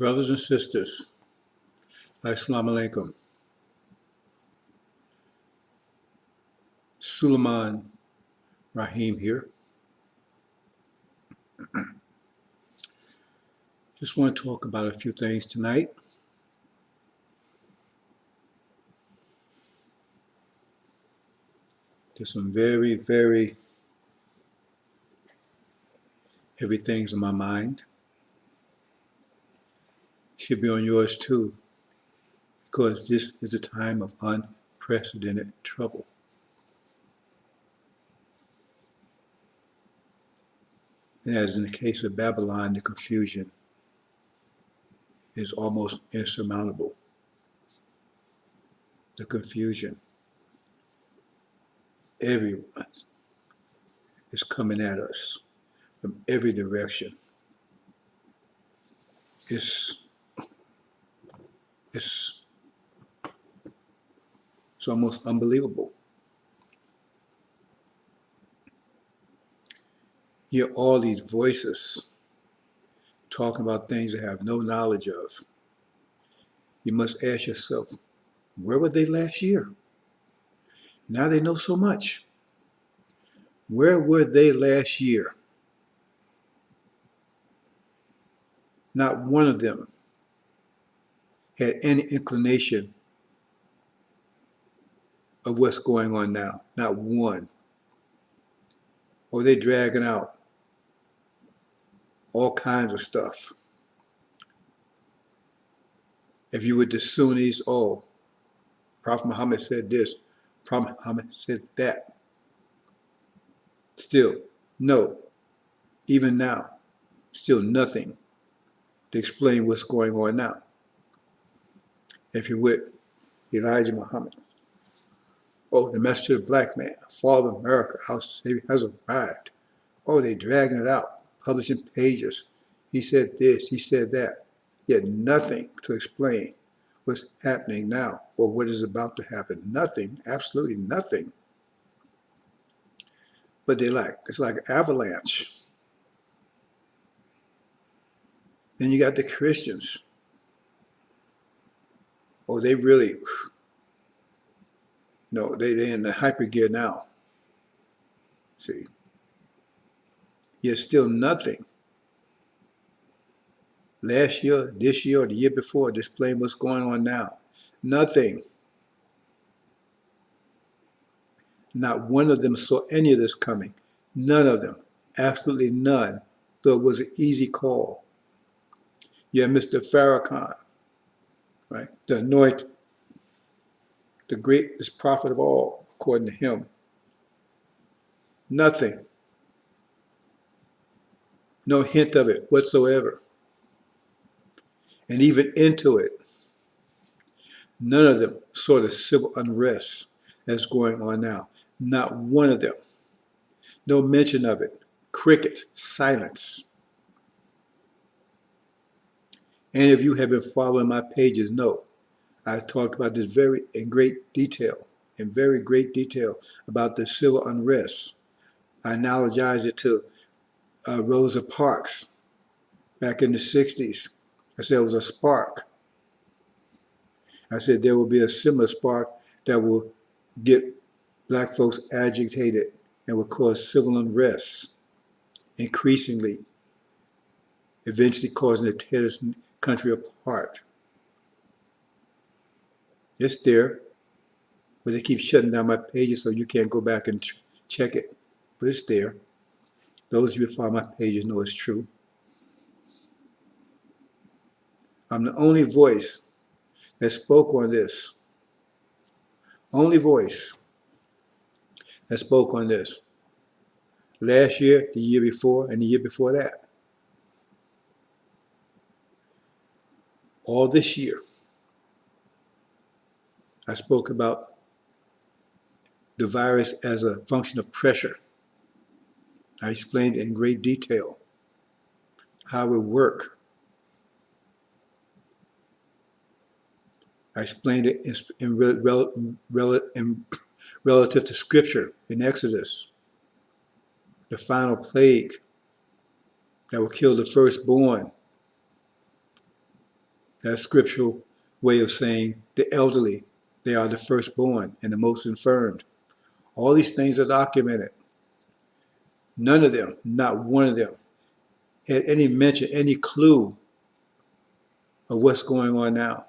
Brothers and sisters, Assalamu alaikum. Raheem here. Just want to talk about a few things tonight. There's some very, very heavy things in my mind. Should be on yours too, because this is a time of unprecedented trouble. And as in the case of Babylon, the confusion is almost insurmountable. The confusion. Everyone is coming at us from every direction. It's almost unbelievable. Hear all these voices talking about things they have no knowledge of. You must ask yourself, where were they last year? Now they know so much. Where were they last year? Not one of them had any inclination of what's going on now. Not one. Or they dragging out all kinds of stuff. If you were the Sunnis, oh, Prophet Muhammad said this, Prophet Muhammad said that. Still, no, even now, still nothing to explain what's going on now. If you're with Elijah Muhammad, oh, the message of the black man, Father of America, our Savior has arrived. Oh, they dragging it out, publishing pages. He said this, he said that. Yet nothing to explain what's happening now or what is about to happen. Nothing, absolutely nothing. But it's like an avalanche. Then you got the Christians. Oh, they really, they in the hyper gear now. See, yet still nothing. Last year, this year, or the year before, displaying what's going on now. Nothing. Not one of them saw any of this coming. None of them. Absolutely none. Though it was an easy call. Yeah, Mr. Farrakhan, right? The anointed, the greatest prophet of all, according to him. Nothing. No hint of it whatsoever. And even into it, none of them saw the civil unrest that's going on now. Not one of them. No mention of it. Crickets, silence. Any of you have been following my pages know I talked about this in very great detail about the civil unrest. I analogize it to Rosa Parks back in the 60s. I said it was a spark. I said there will be a similar spark that will get black folks agitated and will cause civil unrest, increasingly, eventually causing to tear this country apart. It's there, but they keep shutting down my pages so you can't go back and check it. But it's there. Those of you who follow my pages know it's true. I'm the only voice that spoke on this. Only voice that spoke on this. Last year, the year before, and the year before that. All this year, I spoke about the virus as a function of pressure. I explained in great detail how it works. I explained it relative to Scripture in Exodus, the final plague that will kill the firstborn That's scriptural way of saying the elderly, they are the firstborn and the most infirmed. All these things are documented. None of them, not one of them, had any mention, any clue of what's going on now.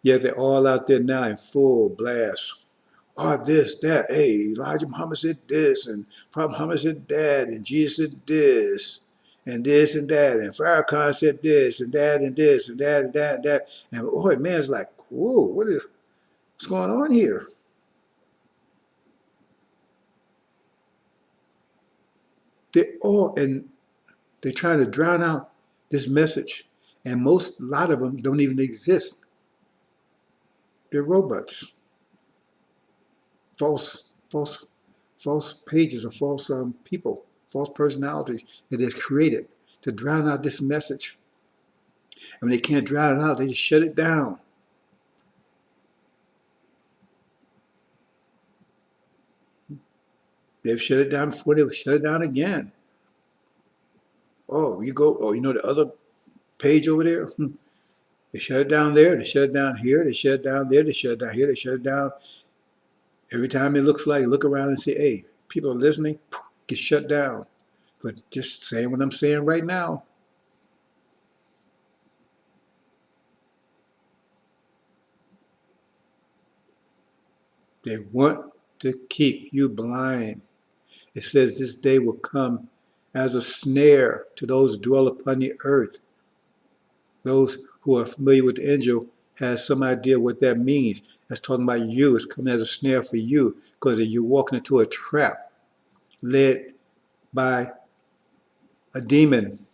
Yet they're all out there now in full blast. Oh, this, that, hey, Elijah Muhammad said this, and Prophet Muhammad said that, and Jesus said this, and that, and Farrakhan said this, and that, and this, and that, and that, and that. And boy, man, it's like, whoa, what's going on here? They're trying to drown out this message. And a lot of them don't even exist. They're robots. False pages of false people, false personalities that they've created to drown out this message. And when they can't drown it out, they just shut it down. They've shut it down before they would shut it down again. Oh, you know the other page over there? They shut it down there, they shut it down here, they shut it down there, they shut it down here, they shut it down. Every time it looks like, look around and say, hey, people are listening, get shut down. But just saying what I'm saying right now. They want to keep you blind. It says this day will come as a snare to those who dwell upon the earth. Those who are familiar with the angel has some idea what that means. That's talking about you. It's coming as a snare for you because you're walking into a trap led by a demon.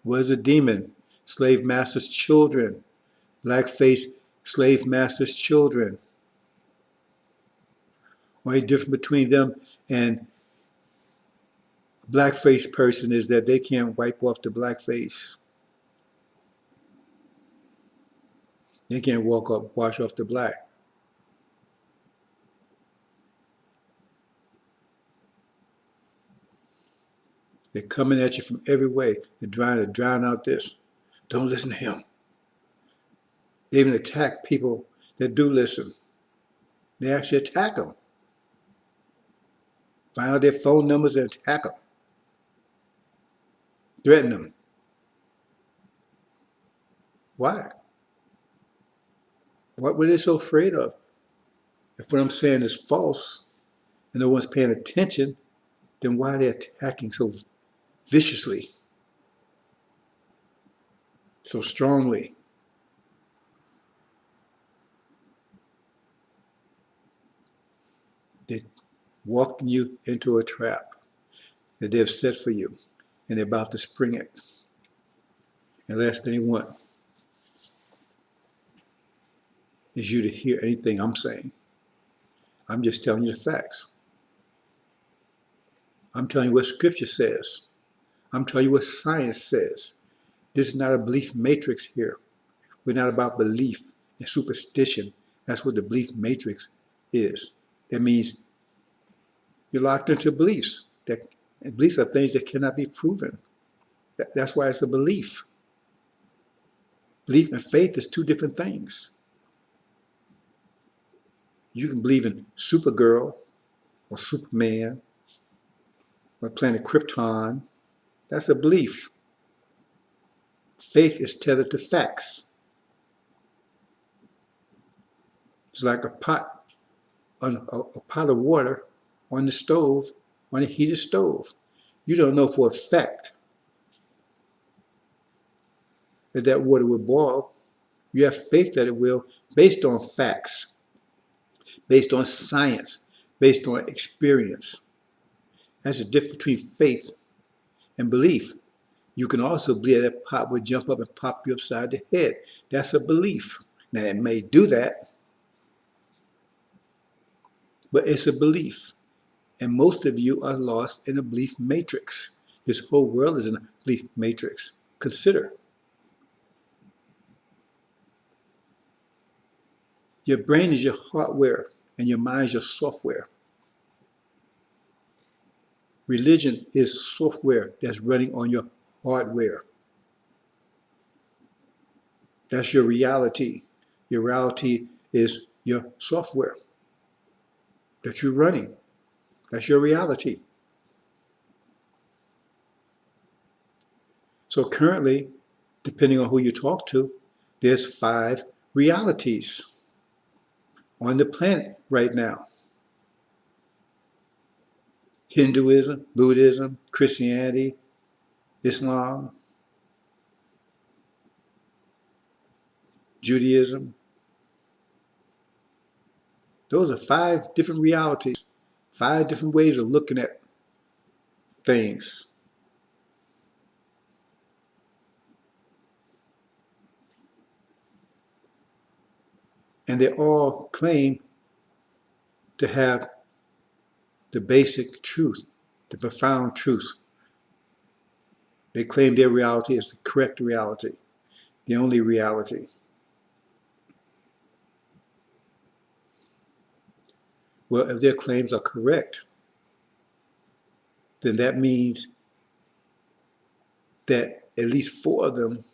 What is a demon? Slave master's children. Black-faced slave master's children. Only difference between them and a black-faced person is that they can't wipe off the black face. They can't wash off the black. They're coming at you from every way. They're trying to drown out this. Don't listen to him. They even attack people that do listen. They actually attack them. Find out their phone numbers and attack them. Threaten them. Why? What were they so afraid of? If what I'm saying is false and no one's paying attention, then why are they attacking so viciously, so strongly? They're walking you into a trap that they've set for you, and they're about to spring it. And the last thing they want is you to hear anything I'm saying. I'm just telling you the facts. I'm telling you what Scripture says. I'm telling you what science says. This is not a belief matrix here. We're not about belief and superstition. That's what the belief matrix is. That means you're locked into beliefs. And beliefs are things that cannot be proven. That's why it's a belief. Belief and faith is two different things. You can believe in Supergirl or Superman or planet Krypton. That's a belief. Faith is tethered to facts. It's like a pot of water on the stove, on a heated stove. You don't know for a fact that water will boil. You have faith that it will, based on facts, based on science, based on experience. That's the difference between faith and belief. You can also believe that pot would jump up and pop you upside the head. That's a belief. Now, it may do that, but it's a belief. And most of you are lost in a belief matrix. This whole world is in a belief matrix. Consider. Your brain is your hardware and your mind is your software. Religion is software that's running on your hardware. That's your reality. Your reality is your software that you're running. That's your reality. So currently, depending on who you talk to, there's 5 realities on the planet right now. Hinduism, Buddhism, Christianity, Islam, Judaism. Those are 5 different realities, 5 different ways of looking at things. And they all claim to have the basic truth, the profound truth. They claim their reality is the correct reality, the only reality. Well, if their claims are correct, then that means that at least 4 of them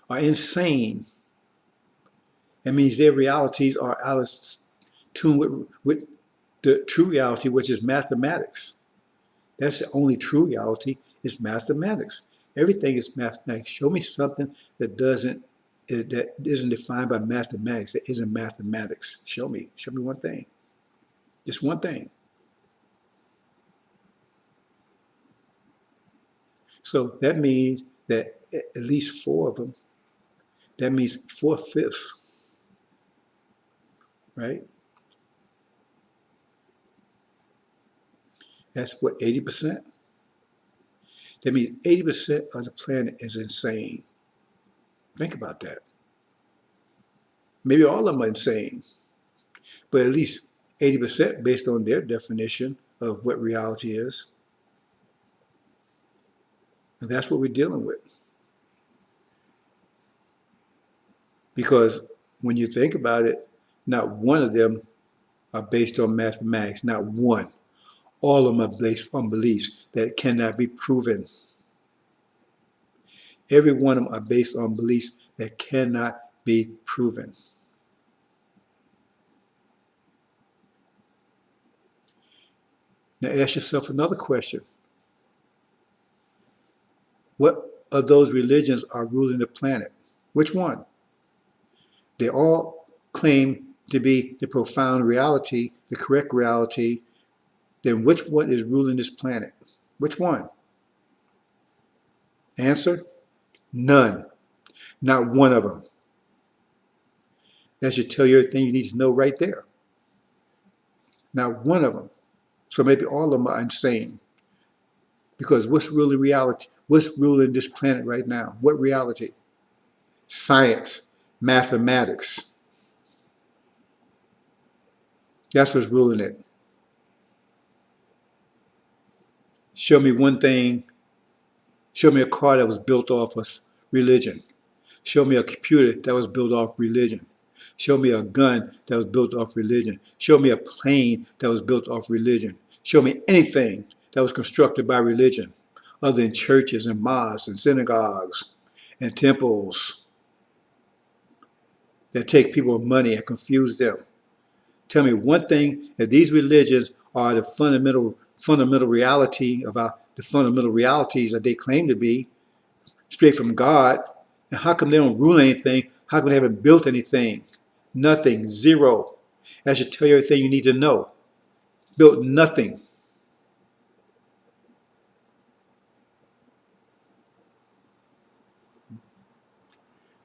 are insane. It means their realities are out of tune with the true reality, which is mathematics. That's the only true reality, is mathematics. Everything is mathematics. Show me something that isn't defined by mathematics, that isn't mathematics. Show me one thing. Just one thing. So that means that at least 4 of them, that means 4/5, right? That's what, 80%? That means 80% of the planet is insane. Think about that. Maybe all of them are insane, but at least 80% based on their definition of what reality is. And that's what we're dealing with. Because when you think about it, not one of them are based on mathematics, not one. All of them are based on beliefs that cannot be proven. Every one of them are based on beliefs that cannot be proven. Now ask yourself another question. What of those religions are ruling the planet? Which one? They all claim to be the profound reality, the correct reality. Then which one is ruling this planet? Which one? Answer: none. Not one of them. That should tell you everything you need to know right there. Not one of them. So maybe all of them are insane. Because what's ruling reality? What's ruling this planet right now? What reality? Science, mathematics. That's what's ruling it. Show me one thing. Show me a car that was built off of religion. Show me a computer that was built off religion. Show me a gun that was built off religion. Show me a plane that was built off religion. Show me anything that was constructed by religion, other than churches and mosques and synagogues and temples that take people's money and confuse them. Tell me one thing, if these religions are the fundamental reality of the fundamental realities that they claim to be, straight from God, and how come they don't rule anything? How come they haven't built anything? Nothing, zero. That should tell you everything you need to know. Built nothing.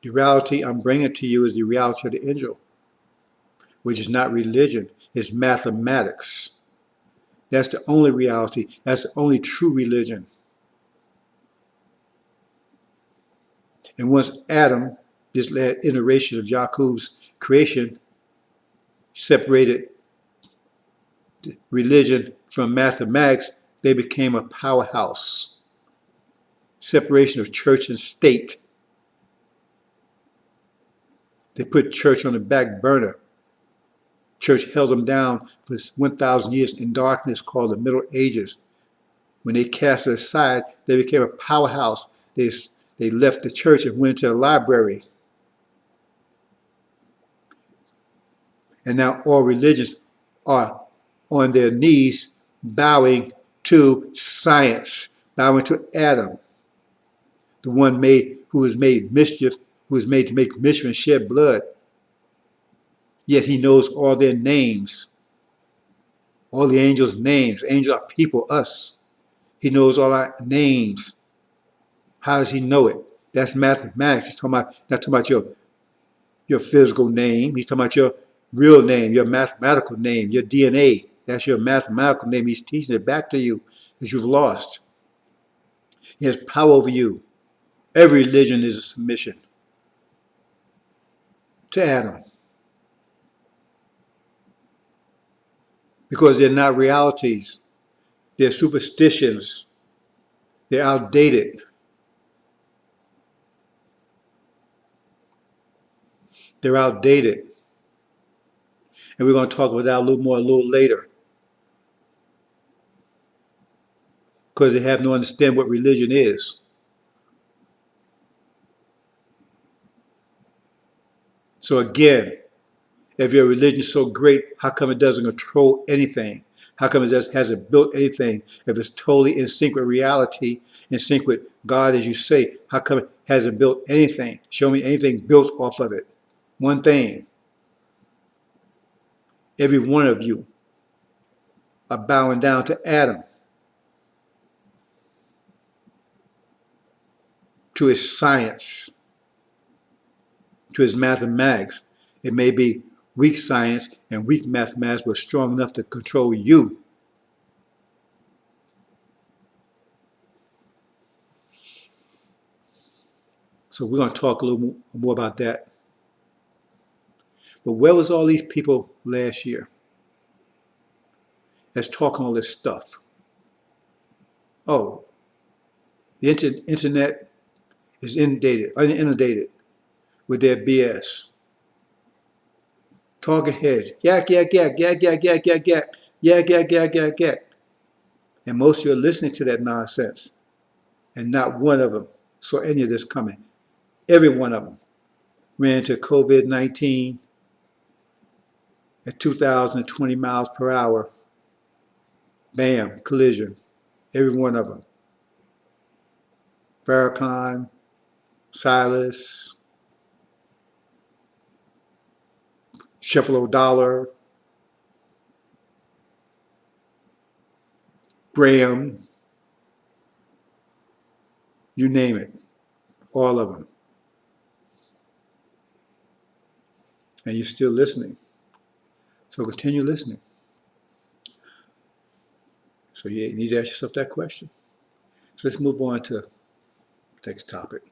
The reality I'm bringing to you is the reality of the angel, which is not religion, it's mathematics. That's the only reality. That's the only true religion. And once Adam, this last iteration of Jacob's creation, separated religion from mathematics, they became a powerhouse. Separation of church and state. They put church on the back burner. Church held them down for 1,000 years in darkness called the Middle Ages. When they cast it aside, they became a powerhouse. They left the church and went into the library. And now all religions are on their knees bowing to science, bowing to Adam, the one who has made mischief, who is made to make mischief and shed blood. Yet he knows all their names, all the angels' names. Angels are people, us. He knows all our names. How does he know it? That's mathematics. He's talking about, not talking about your physical name. He's talking about your real name, your mathematical name, your DNA. That's your mathematical name. He's teaching it back to you that you've lost. He has power over you. Every religion is a submission to Adam, because they're not realities. They're superstitions. They're outdated. They're outdated. And we're going to talk about that a little later. Because they have no understanding what religion is. So again, if your religion is so great, how come it doesn't control anything? How come it just hasn't built anything? If it's totally in sync with reality, in sync with God, as you say, how come it hasn't built anything? Show me anything built off of it. One thing. Every one of you are bowing down to Adam, to his science, to his mathematics. It may be weak science and weak mathematics, but strong enough to control you. So we're going to talk a little more about that. But where was all these people last year that's talking all this stuff? Oh, the internet is inundated with their BS. Talking heads, yak, yak, yak, yak, yak, yak, yak, yak, yak, yak, yak, yak, yak. And most of you are listening to that nonsense. And not one of them saw any of this coming. Every one of them ran into COVID-19 at 2,020 miles per hour. Bam, collision. Every one of them. Farrakhan, Silas, Sheffalo Dollar, Graham, you name it, all of them. And you're still listening. So continue listening. So you need to ask yourself that question. So let's move on to the next topic.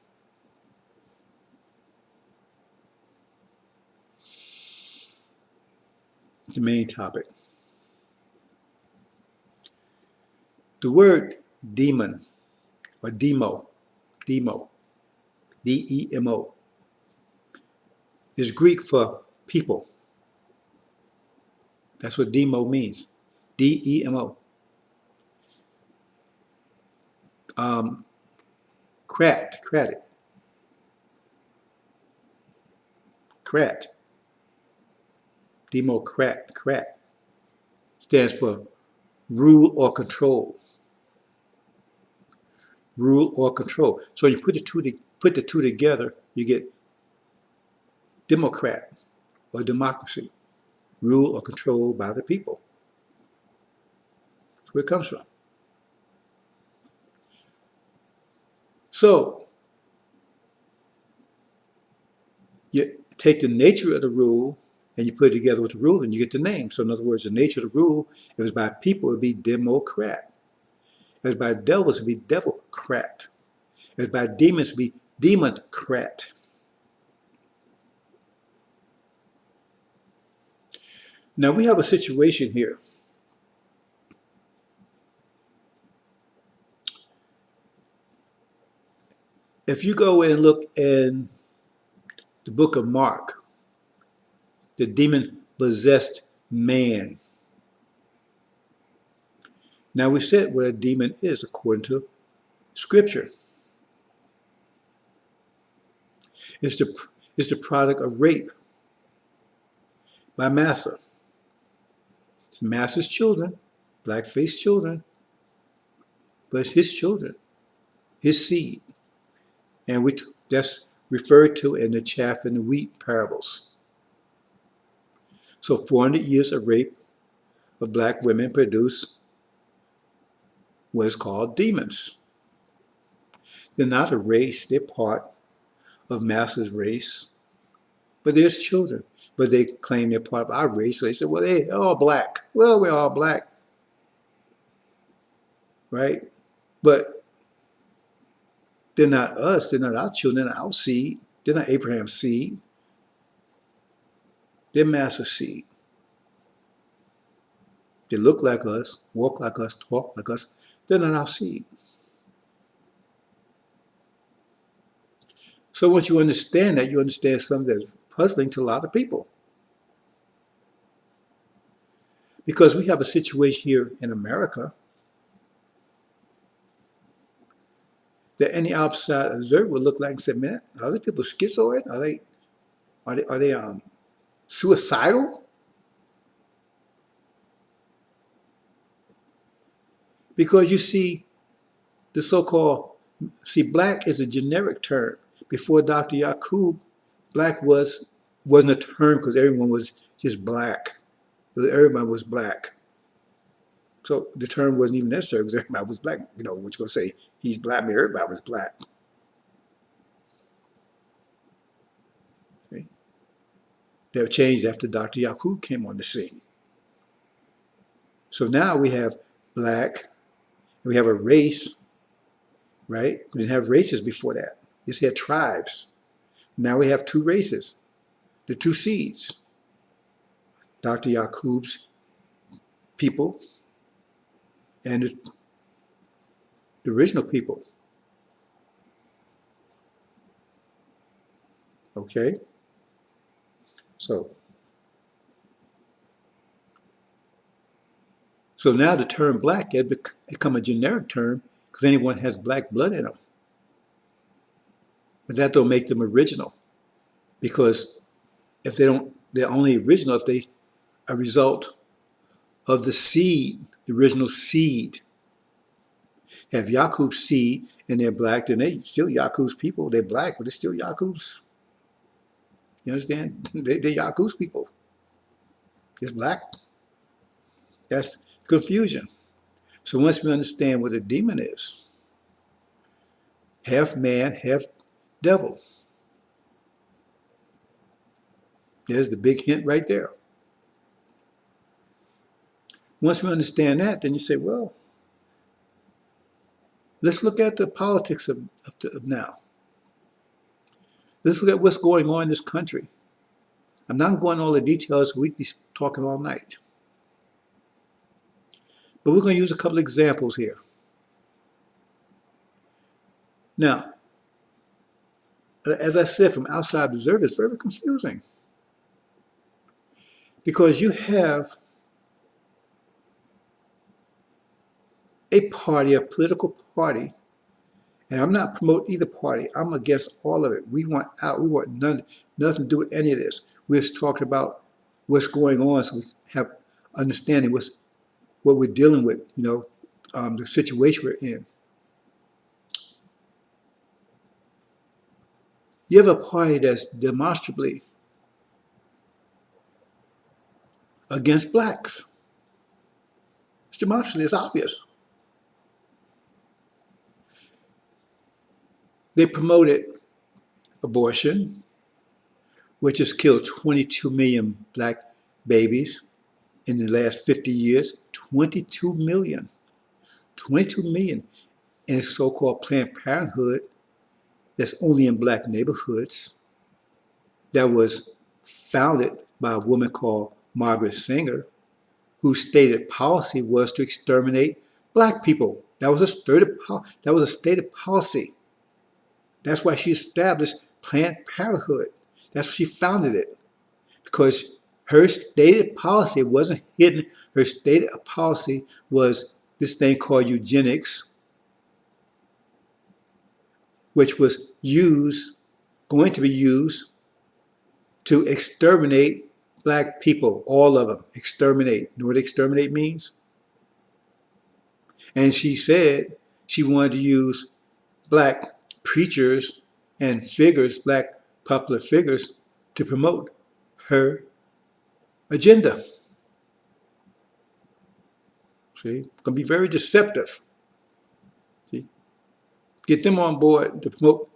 The main topic. The word demon or demo, D-E-M-O, is Greek for people. That's what demo means, D-E-M-O. Crat, democrat, stands for rule or control. Rule or control. So you put the two together, you get democrat or democracy. Rule or control by the people. That's where it comes from. So you take the nature of the rule and you put it together with the rule and you get the name. So in other words, the nature of the rule, if it was by people, it would be democrat. If it was by devils, it would be devilcrat. If it was by demons, it would be demon-crat. Now we have a situation here. If you go and look in the book of Mark, the demon-possessed man. Now we said what a demon is according to Scripture. It's the product of rape, by Massa. It's Massa's children, black-faced children, but it's his children, his seed. And that's referred to in the chaff and the wheat parables. So 400 years of rape of black women produce what is called demons. They're not a race, they're part of Massa's race, but there's children. But they claim they're part of our race, so they say, well, they're all black. Well, we're all black, right? But they're not us, they're not our children, they're not our seed, they're not Abraham's seed. They're Massa's seed. They look like us, walk like us, talk like us. They're not our seed. So once you understand that, you understand something that's puzzling to a lot of people. Because we have a situation here in America that any outside observer would look like and say, man, are these people schizoid? Are they suicidal? Because you see, the so-called, black is a generic term. Before Dr. Yakub, black wasn't a term because everyone was just black. Everybody was black. So the term wasn't even necessary because everybody was black. You know, what you gonna say, he's black, I mean, everybody was black. See? That changed after Dr. Yakub came on the scene. So now we have black, and we have a race, right? We didn't have races before that. We just had tribes. Now we have two races, the two seeds. Dr. Yakub's people and the original people. Okay? So now the term black had become a generic term because anyone has black blood in them. But that don't make them original, because if they're only original if they are a result of the seed, the original seed. Have Yakub's seed and they're black, then they still Yakub's people. They're black, but they're still Yakub's. You understand? They're Yakub's people. It's black. That's confusion. So once we understand what a demon is, half man, half devil. There's the big hint right there. Once we understand that, then you say, well, let's look at the politics of now. Let's look at what's going on in this country. I'm not going into all the details, we'd be talking all night. But we're going to use a couple of examples here. Now, as I said, from outside observers, it's very confusing. Because you have a party, a political party, and I'm not promoting either party. I'm against all of it. We want out. We want nothing to do with any of this. We're just talking about what's going on, so we have understanding what we're dealing with, the situation we're in. You have a party that's demonstrably against blacks. It's demonstrably, it's obvious. They promoted abortion, which has killed 22 million black babies in the last 50 years. 22 million. 22 million in so-called Planned Parenthood that's only in black neighborhoods, that was founded by a woman called Margaret Sanger, whose stated policy was to exterminate black people. That was a stated policy. That's why she established Planned Parenthood. That's why she founded it. Because her stated policy wasn't hidden. Her stated policy was this thing called eugenics, which was going to be used to exterminate black people, all of them, exterminate. You know what exterminate means? And she said she wanted to use black preachers and figures, black popular figures, to promote her agenda. See, it's going to be very deceptive. See, get them on board to promote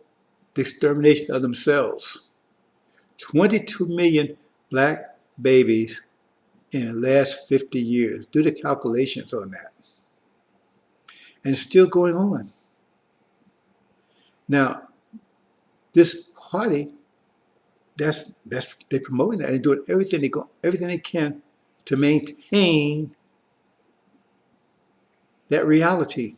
the extermination of themselves. 22 million black babies in the last 50 years. Do the calculations on that. And it's still going on. Now, this party, they're promoting that and doing everything they can to maintain that reality.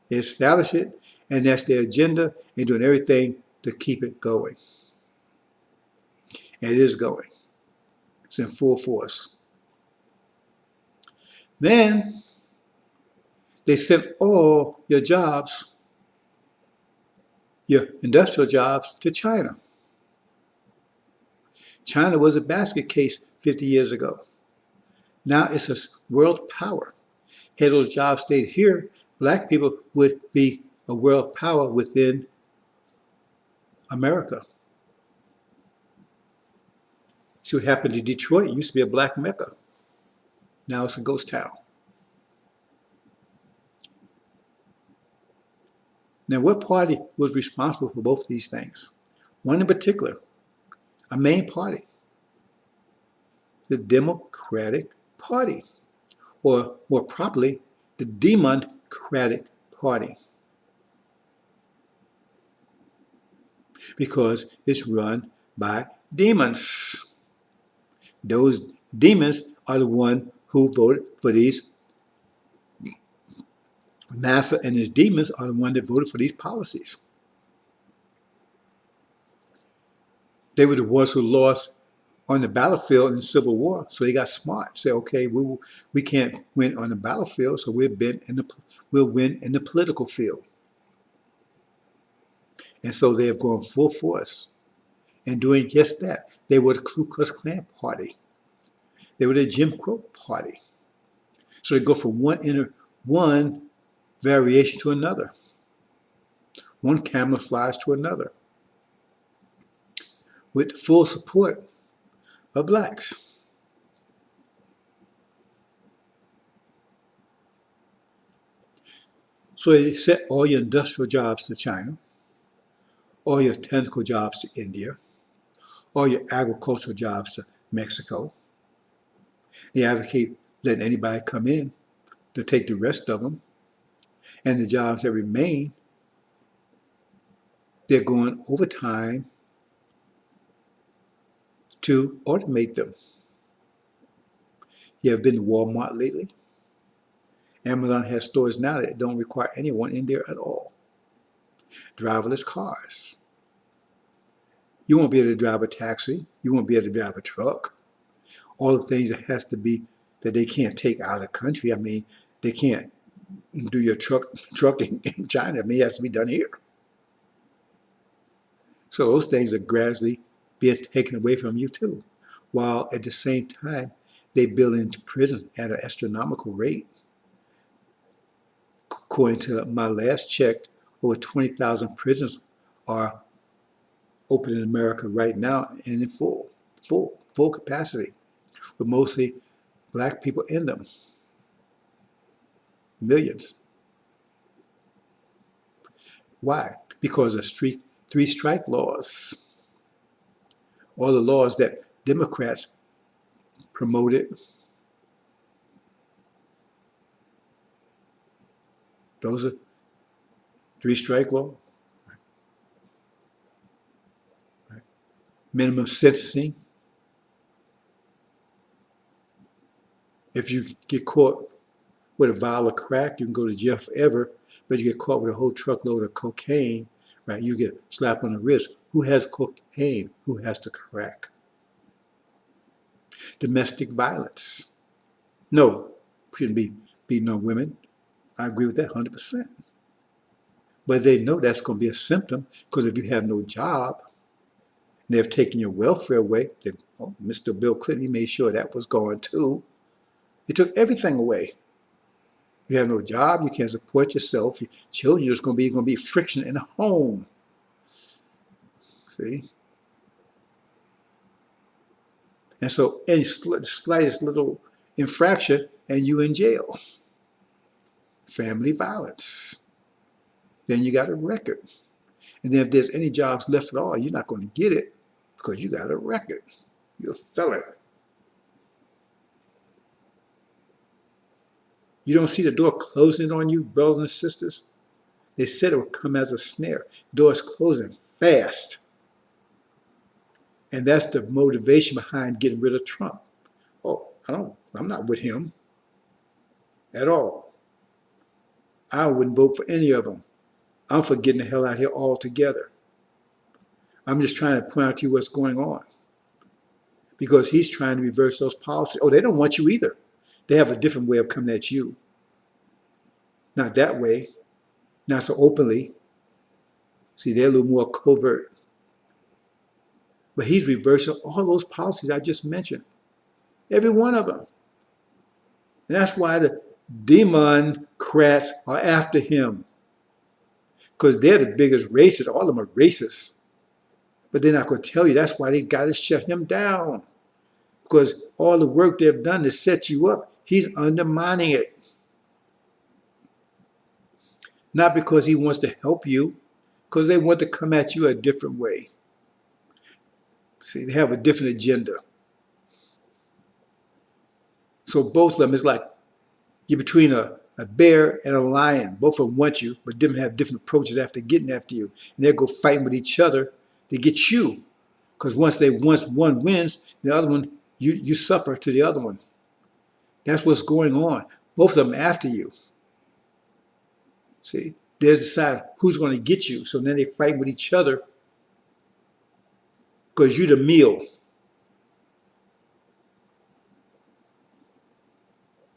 They establish it, and that's their agenda, and doing everything to keep it going. And it is going. It's in full force. Then they sent all your jobs, your industrial jobs, to China. China was a basket case 50 years ago. Now it's a world power. Had those jobs stayed here, black people would be a world power within America. See what happened to Detroit? It used to be a black Mecca. Now it's a ghost town. Now, what party was responsible for both of these things? One in particular, a main party, the Democratic Party, or more properly, the Demon-CRACTIC Party, because it's run by demons. Those demons are the one who voted for these. Massa and his demons are the one that voted for these policies. They were the ones who lost on the battlefield in the Civil War, so they got smart. Say, okay, we can't win on the battlefield, so we'll win in the political field. And so they have gone full force in doing just that. They were the Ku Klux Klan party. They were the Jim Crow party. So they go from one variation to another, one camouflage to another, with full support of blacks. So they sent all your industrial jobs to China, all your technical jobs to India, all your agricultural jobs to Mexico. They advocate letting anybody come in to take the rest of them. And the jobs that remain, they're going overtime to automate them. You have been to Walmart lately? Amazon has stores now that don't require anyone in there at all. Driverless cars. You won't be able to drive a taxi. You won't be able to drive a truck. All the things that has to be, that they can't take out of the country. I mean, they can't do your trucking in China. I mean, it has to be done here. So those things are gradually being taken away from you too, while at the same time they build into prisons at an astronomical rate. According to my last check, over 20,000 prisons are open in America right now and in full capacity, with mostly black people in them. Millions. Why? Because of three-strike laws. All the laws that Democrats promoted. Those are three-strike law. Right. Minimum sentencing. If you get caught with a vial of crack, you can go to jail forever, but you get caught with a whole truckload of cocaine, right? You get slapped on the wrist. Who has cocaine? Who has the crack? Domestic violence. No, shouldn't be no women. I agree with that 100%. But they know that's going to be a symptom, because if you have no job And they've taken your welfare away. Mr. Bill Clinton, he made sure that was gone too. They took everything away. You have no job. You can't support yourself. Your children, there's going to be friction in the home. See? And so any slightest little infraction and you in jail. Family violence. Then you got a record. And then if there's any jobs left at all, you're not going to get it because you got a record. You're a felon. You don't see the door closing on you, brothers and sisters? They said it would come as a snare. The door is closing fast. And that's the motivation behind getting rid of Trump. Oh, I'm not with him at all. I wouldn't vote for any of them. I'm for getting the hell out of here altogether. I'm just trying to point out to you what's going on. Because he's trying to reverse those policies. Oh, they don't want you either. They have a different way of coming at you. Not that way. Not so openly. See, they're a little more covert. But he's reversing all those policies I just mentioned. Every one of them. And that's why the Demon-Crats are after him. Because they're the biggest racists. All of them are racist. But they're not going to tell you. That's why they got to shut him down. Because all the work they've done to set you up, he's undermining it. Not because he wants to help you, because they want to come at you a different way. See, they have a different agenda. So both of them is like you're between a bear and a lion. Both of them want you, but them have different approaches after getting after you. And they'll go fighting with each other to get you. Because once one wins, the other one, you suffer to the other one. That's what's going on. Both of them after you. See, they decide who's going to get you. So then they fight with each other because you're the meal.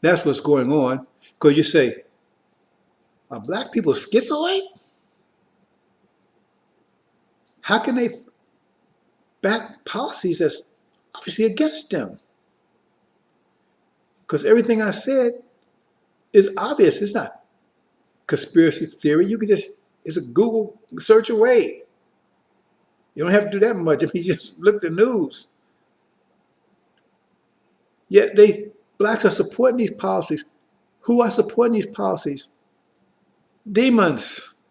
That's what's going on. Because you say, are black people schizoid? How can they back policies that's obviously against them? Because everything I said is obvious. It's not conspiracy theory. You can just, it's a Google search away. You don't have to do that much. If you just look at the news. Yet blacks are supporting these policies. Who are supporting these policies? Demons.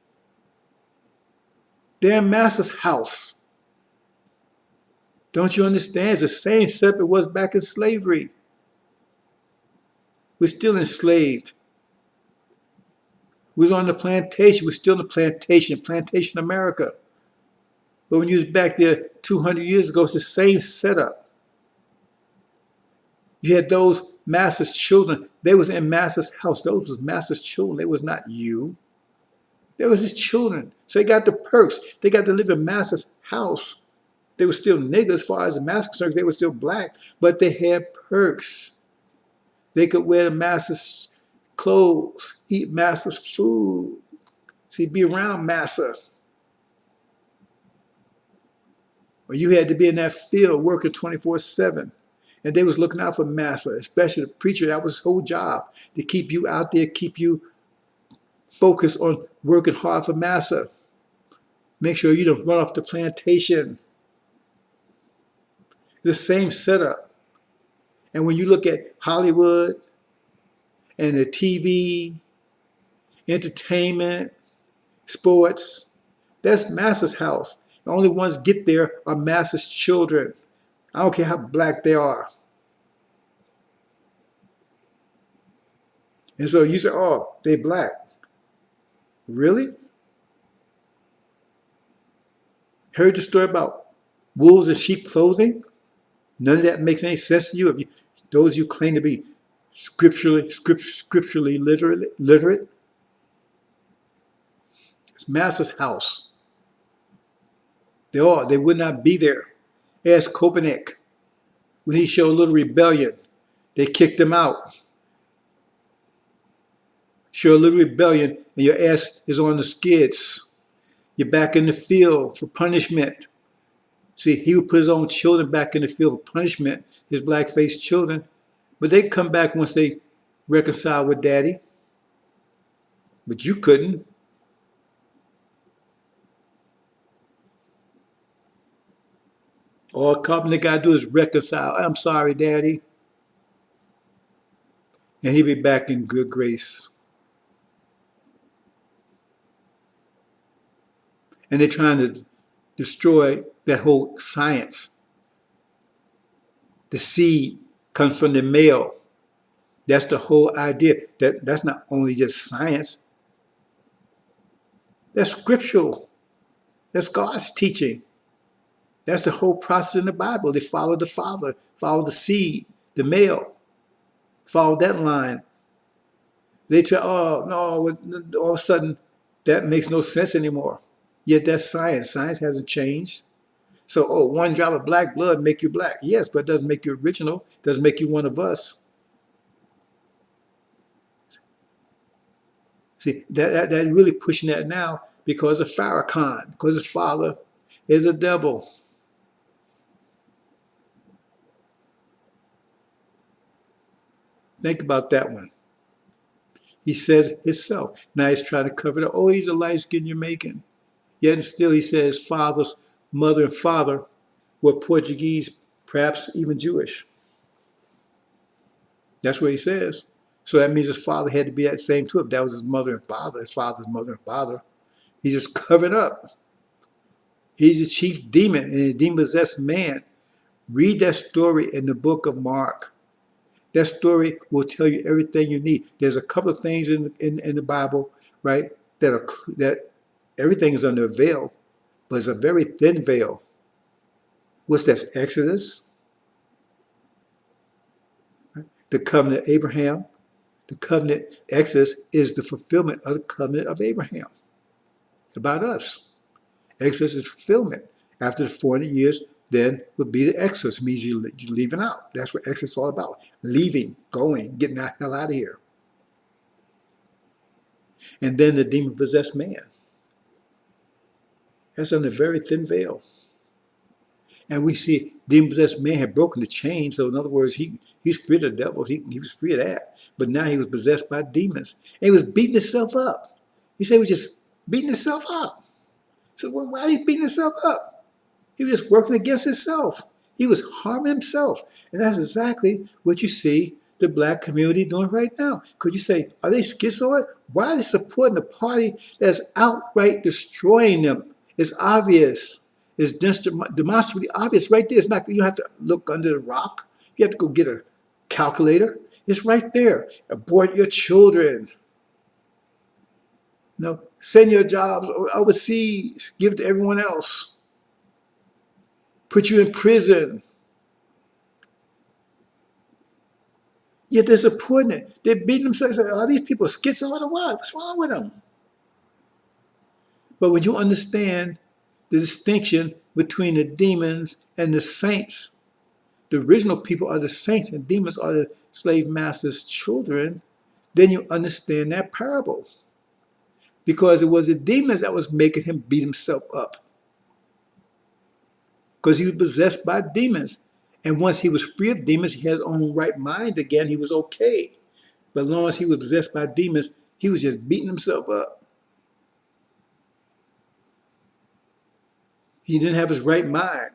They're in Master's house. Don't you understand? It's the same setup it was back in slavery. We're still enslaved. We was on the plantation. We're still in the plantation America. But when you was back there 200 years ago, it's the same setup. You had those Master's children. They was in Master's house. Those was Master's children. They was not you. They was his children. So they got the perks. They got to live in Master's house. They were still niggas as far as the Master's concerned. They were still black, but they had perks. They could wear the Master's clothes, eat Master's food. See, be around Master. Or you had to be in that field working 24/7. And they was looking out for Master, especially the preacher. That was his whole job, to keep you out there, keep you focused on working hard for Master. Make sure you don't run off the plantation. The same setup. And when you look at Hollywood and the TV, entertainment, sports, that's Master's house. The only ones get there are Master's children. I don't care how black they are. And so you say, oh, they black. Really? Heard the story about wolves in sheep clothing? None of that makes any sense to you. If those you claim to be scripturally literate. It's Master's house. They would not be there. Ask Kopernik. When he showed a little rebellion, they kicked him out. Show a little rebellion and your ass is on the skids. You're back in the field for punishment. See, he would put his own children back in the field of punishment, his black-faced children, but they come back once they reconcile with daddy. But you couldn't. All Carpenter got to do is reconcile. I'm sorry, daddy. And he'll be back in good grace. And they're trying to destroy that whole science. The seed comes from the male. That's the whole idea. That's not only just science. That's scriptural. That's God's teaching. That's the whole process in the Bible. They follow the father, follow the seed, the male, follow that line. They try, oh, no, all of a sudden, that makes no sense anymore. Yet that's science. Science hasn't changed. So, oh, 1 drop of black blood make you black. Yes, but it doesn't make you original. It doesn't make you one of us. See, that really pushing that now because of Farrakhan, because his father is a devil. Think about that one. He says himself. Now he's trying to cover it up. Oh, he's a light skin Jamaican. Yet and still he says father's mother and father were Portuguese, perhaps even Jewish. That's what he says. So that means his father had to be that same too. If that was his mother and father, his father's mother and father. He's just covered up. He's a chief demon and a demon-possessed man. Read that story in the book of Mark. That story will tell you everything you need. There's a couple of things in the Bible, right, that everything is under a veil, but it's a very thin veil. What's that? Exodus, right? The covenant of Abraham. The covenant, Exodus, is the fulfillment of the covenant of Abraham. About us. Exodus is fulfillment. After the 400 years, then would be the Exodus. It means you're leaving out. That's what Exodus is all about. Leaving, going, getting the hell out of here. And then the demon-possessed man. That's under a very thin veil. And we see demon-possessed man had broken the chain. So in other words, he's free of the devils. He was free of that. But now he was possessed by demons. And he was beating himself up. He said he was just beating himself up. So well, why are you beating himself up? He was just working against himself. He was harming himself. And that's exactly what you see the black community doing right now. Could you say, are they schizoid? Why are they supporting a party that's outright destroying them? It's obvious. It's demonstrably obvious right there. It's not, you don't have to look under the rock. You have to go get a calculator. It's right there. Abort your children. No, send your jobs overseas. Give it to everyone else. Put you in prison. Yet they're supporting it. They're beating themselves. Are these people schizoid or what? What's wrong with them? But would you understand the distinction between the demons and the saints? The original people are the saints and demons are the slave master's children. Then you understand that parable. Because it was the demons that was making him beat himself up. Because he was possessed by demons. And once he was free of demons, he had his own right mind again. He was okay. But as long as he was possessed by demons, he was just beating himself up. He didn't have his right mind.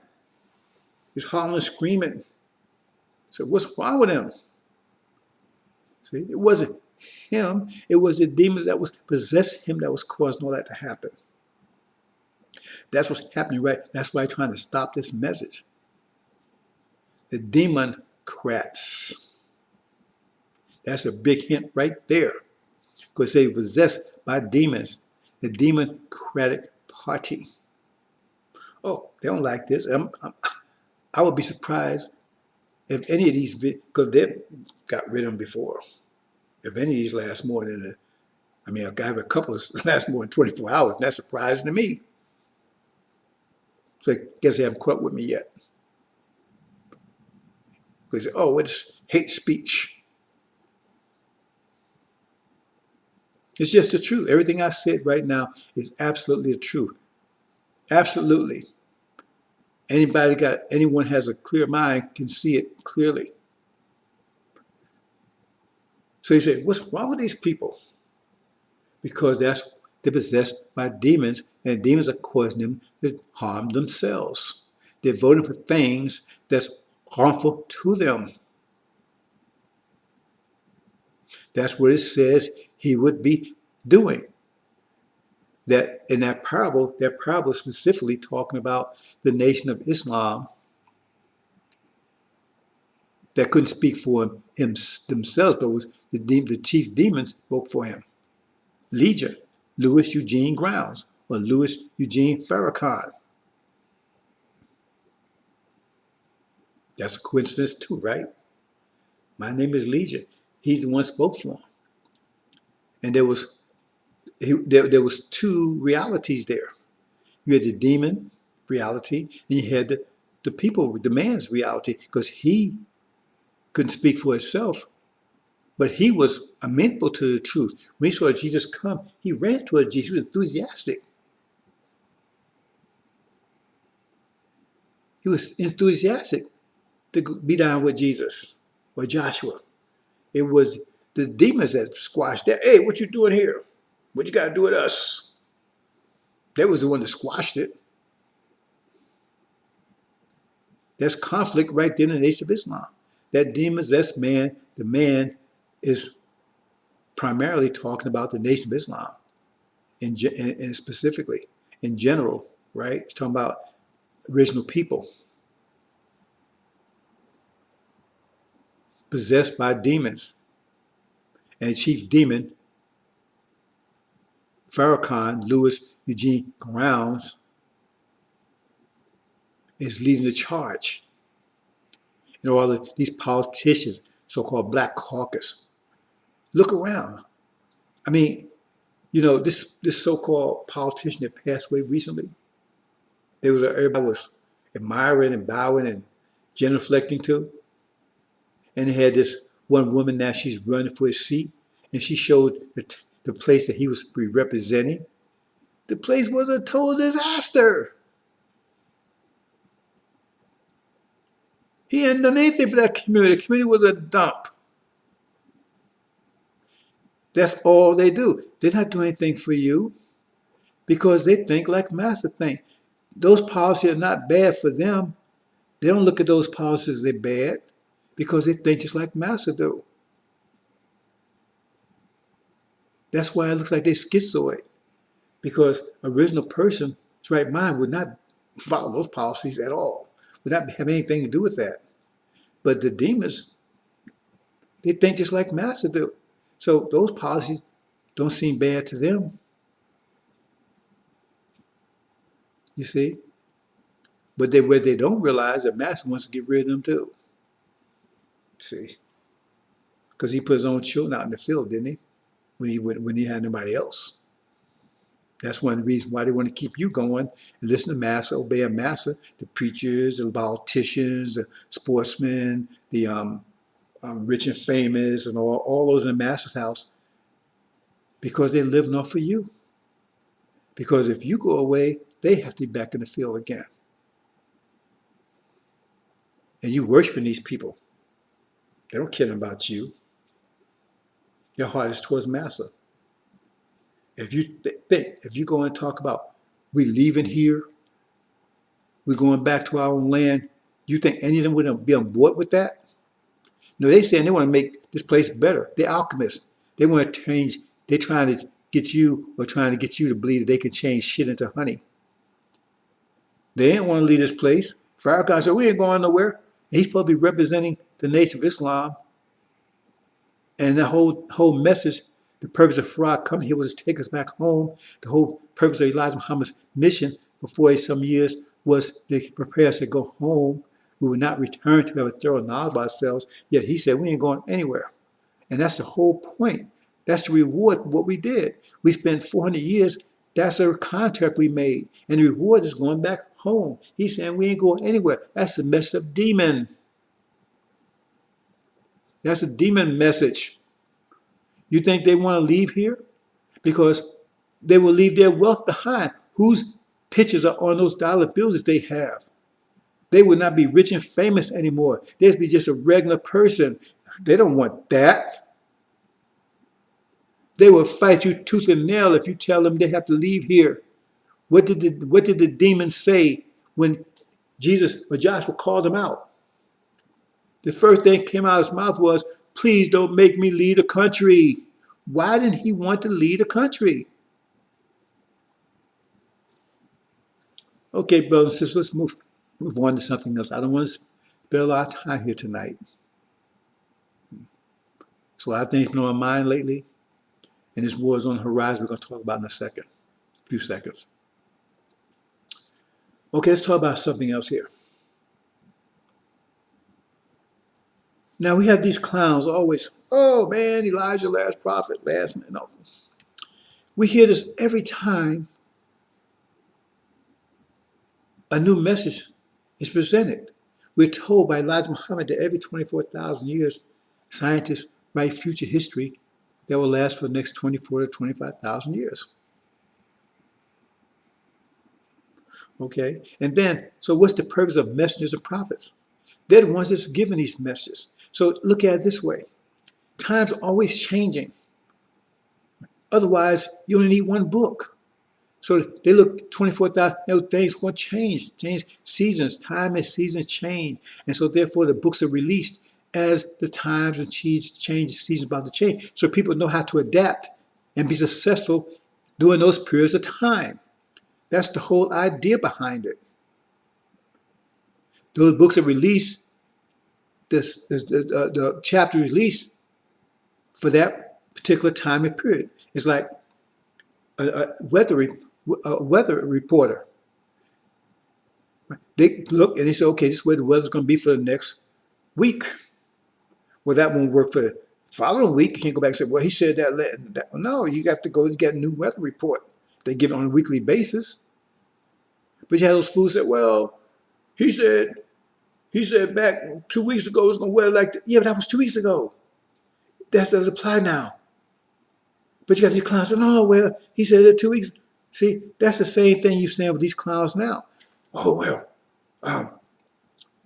He was hollering, screaming. So what's wrong with him? See, it wasn't him. It was the demons that was possessing him that was causing all that to happen. That's what's happening, right? That's why I'm trying to stop this message. The demon-crats. That's a big hint right there. Because they were possessed by demons. The democratic party. Oh, they don't like this. I would be surprised if any of these, because they got rid of them before. If any of these last more than, I have a couple of last more than 24 hours. And that's surprising to me. So I guess they haven't caught with me yet. Because, oh, it's hate speech. It's just the truth. Everything I said right now is absolutely the truth. Absolutely. Anyone has a clear mind can see it clearly. So he said, what's wrong with these people? Because they're possessed by demons, and demons are causing them to harm themselves. They're voting for things that's harmful to them. That's what it says he would be doing. That in that parable specifically talking about the nation of Islam that couldn't speak for him themselves, but was the chief demons spoke for him. Legion, Louis Eugene Grounds, or Louis Eugene Farrakhan. That's a coincidence too, right? My name is Legion. He's the one who spoke for him. And there was two realities there. You had the demon reality, and you had the people, the man's reality, because he couldn't speak for himself, but he was amenable to the truth. When he saw Jesus come, he ran toward Jesus. He was enthusiastic. He was enthusiastic to be down with Jesus or Joshua. It was the demons that squashed that. Hey, what you doing here? What you got to do with us? That was the one that squashed it. That's conflict right there in the nation of Islam. That demon-possessed man, the man is primarily talking about the nation of Islam, and specifically, in general, right? It's talking about original people possessed by demons. And the chief demon, Farrakhan, Louis Eugene Grounds, is leading the charge. You know, all these politicians, so-called Black Caucus. Look around. I mean, you know, this so-called politician that passed away recently, everybody was admiring and bowing and genuflecting to. And they had this one woman, now she's running for his seat, and she showed the place that he was representing. The place was a total disaster. He hadn't done anything for that community. The community was a dump. That's all they do. They're not doing anything for you because they think like Master think. Those policies are not bad for them. They don't look at those policies as they're bad because they think just like Master do. That's why it looks like they're schizoid, because original person's right mind would not follow those policies at all, would not have anything to do with that. But the demons, they think just like Master do. So those policies don't seem bad to them. You see? But what they don't realize that Master wants to get rid of them too. See? Because he put his own children out in the field, didn't he? When he had nobody else. That's one of the reasons why they want to keep you going and listen to Master, obey a Master, the preachers, the politicians, the sportsmen, the rich and famous, and all those in the Master's house, because they're living off of you. Because if you go away, they have to be back in the field again. And you worshiping these people. They don't care about you. Your heart is towards Master. If you if you go and talk about we leaving here, we're going back to our own land, you think any of them would be on board with that? No, they saying they want to make this place better. They're alchemists. They want to change. They're trying to get you to believe that they can change shit into honey. They didn't want to leave this place. Farrakhan said, we ain't going nowhere. And he's supposed to be representing the nation of Islam. And the whole message, the purpose of Farrakhan coming here was to take us back home. The whole purpose of Elijah Muhammad's mission for 40 some years was to prepare us to go home. We would not return to have a thorough knowledge of ourselves. Yet he said we ain't going anywhere. And that's the whole point. That's the reward for what we did. We spent 400 years. That's a contract we made. And the reward is going back home. He's saying we ain't going anywhere. That's the message of demon. That's a demon message. You think they want to leave here? Because they will leave their wealth behind. Whose pictures are on those dollar bills that they have? They would not be rich and famous anymore. They'd be just a regular person. They don't want that. They will fight you tooth and nail if you tell them they have to leave here. What did the demons say when Jesus or Joshua called them out? The first thing that came out of his mouth was, please don't make me leave the country. Why didn't he want to leave the country? Okay, brothers and sisters, let's move on to something else. I don't want to spend a lot of time here tonight. So a lot of things been on my mind lately, and this war is on the horizon. We're going to talk about in a few seconds. Okay, let's talk about something else here. Now we have these clowns always, oh man, Elijah, last prophet, last man. No. We hear this every time a new message is presented. We're told by Elijah Muhammad that every 24,000 years, scientists write future history that will last for the next 24 to 25,000 years. Okay, and then, so what's the purpose of messengers and prophets? They're the ones that's giving these messages. So look at it this way. Time's always changing. Otherwise, you only need one book. So they look 24,000, things going to change seasons, time and seasons change. And so therefore the books are released as the times and change, seasons about to change. So people know how to adapt and be successful during those periods of time. That's the whole idea behind it. Those books are released, the chapter released for that particular time and period. It's like a weather reporter. They look and they say, okay, this is where the weather's going to be for the next week. Well, that won't work for the following week. You can't go back and say, well, he said that. No, you got to go and get a new weather report. They give it on a weekly basis. But you have those fools that, well, he said back 2 weeks ago it's going to weather like that. Yeah, but that was 2 weeks ago. That doesn't apply now. But you got these clowns saying, oh, well, he said it 2 weeks. See, that's the same thing you're saying with these clowns now. Oh, well, I'm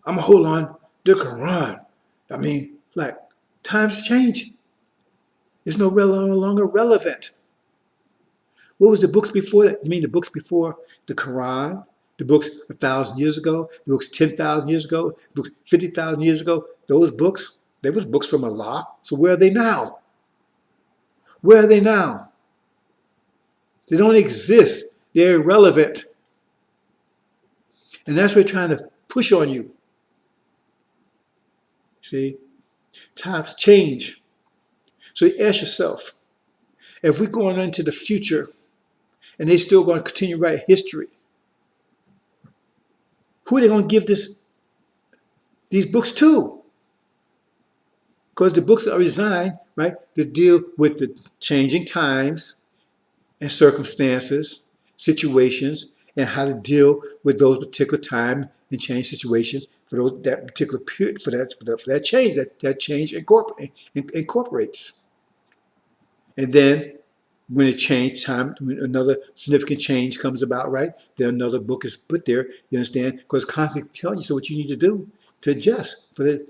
going to hold on to the Quran. I mean, like, times change. It's no longer relevant. What was the books before that? You mean the books before the Quran? The books 1,000 years ago? The books 10,000 years ago? The books 50,000 years ago? Those books, they was books from Allah. So where are they now? Where are they now? They don't exist. They're irrelevant. And that's what we're trying to push on you. See? Times change. So you ask yourself, if we're going into the future and they're still going to continue to write history, who are they going to give these books to? Because the books are designed, right, to deal with the changing times and circumstances, situations, and how to deal with those particular time and change situations for that particular period, for that change that change incorporates. And then when it change time, when another significant change comes about, right, then another book is put there, you understand? Because it's constantly telling you so what you need to do to adjust for the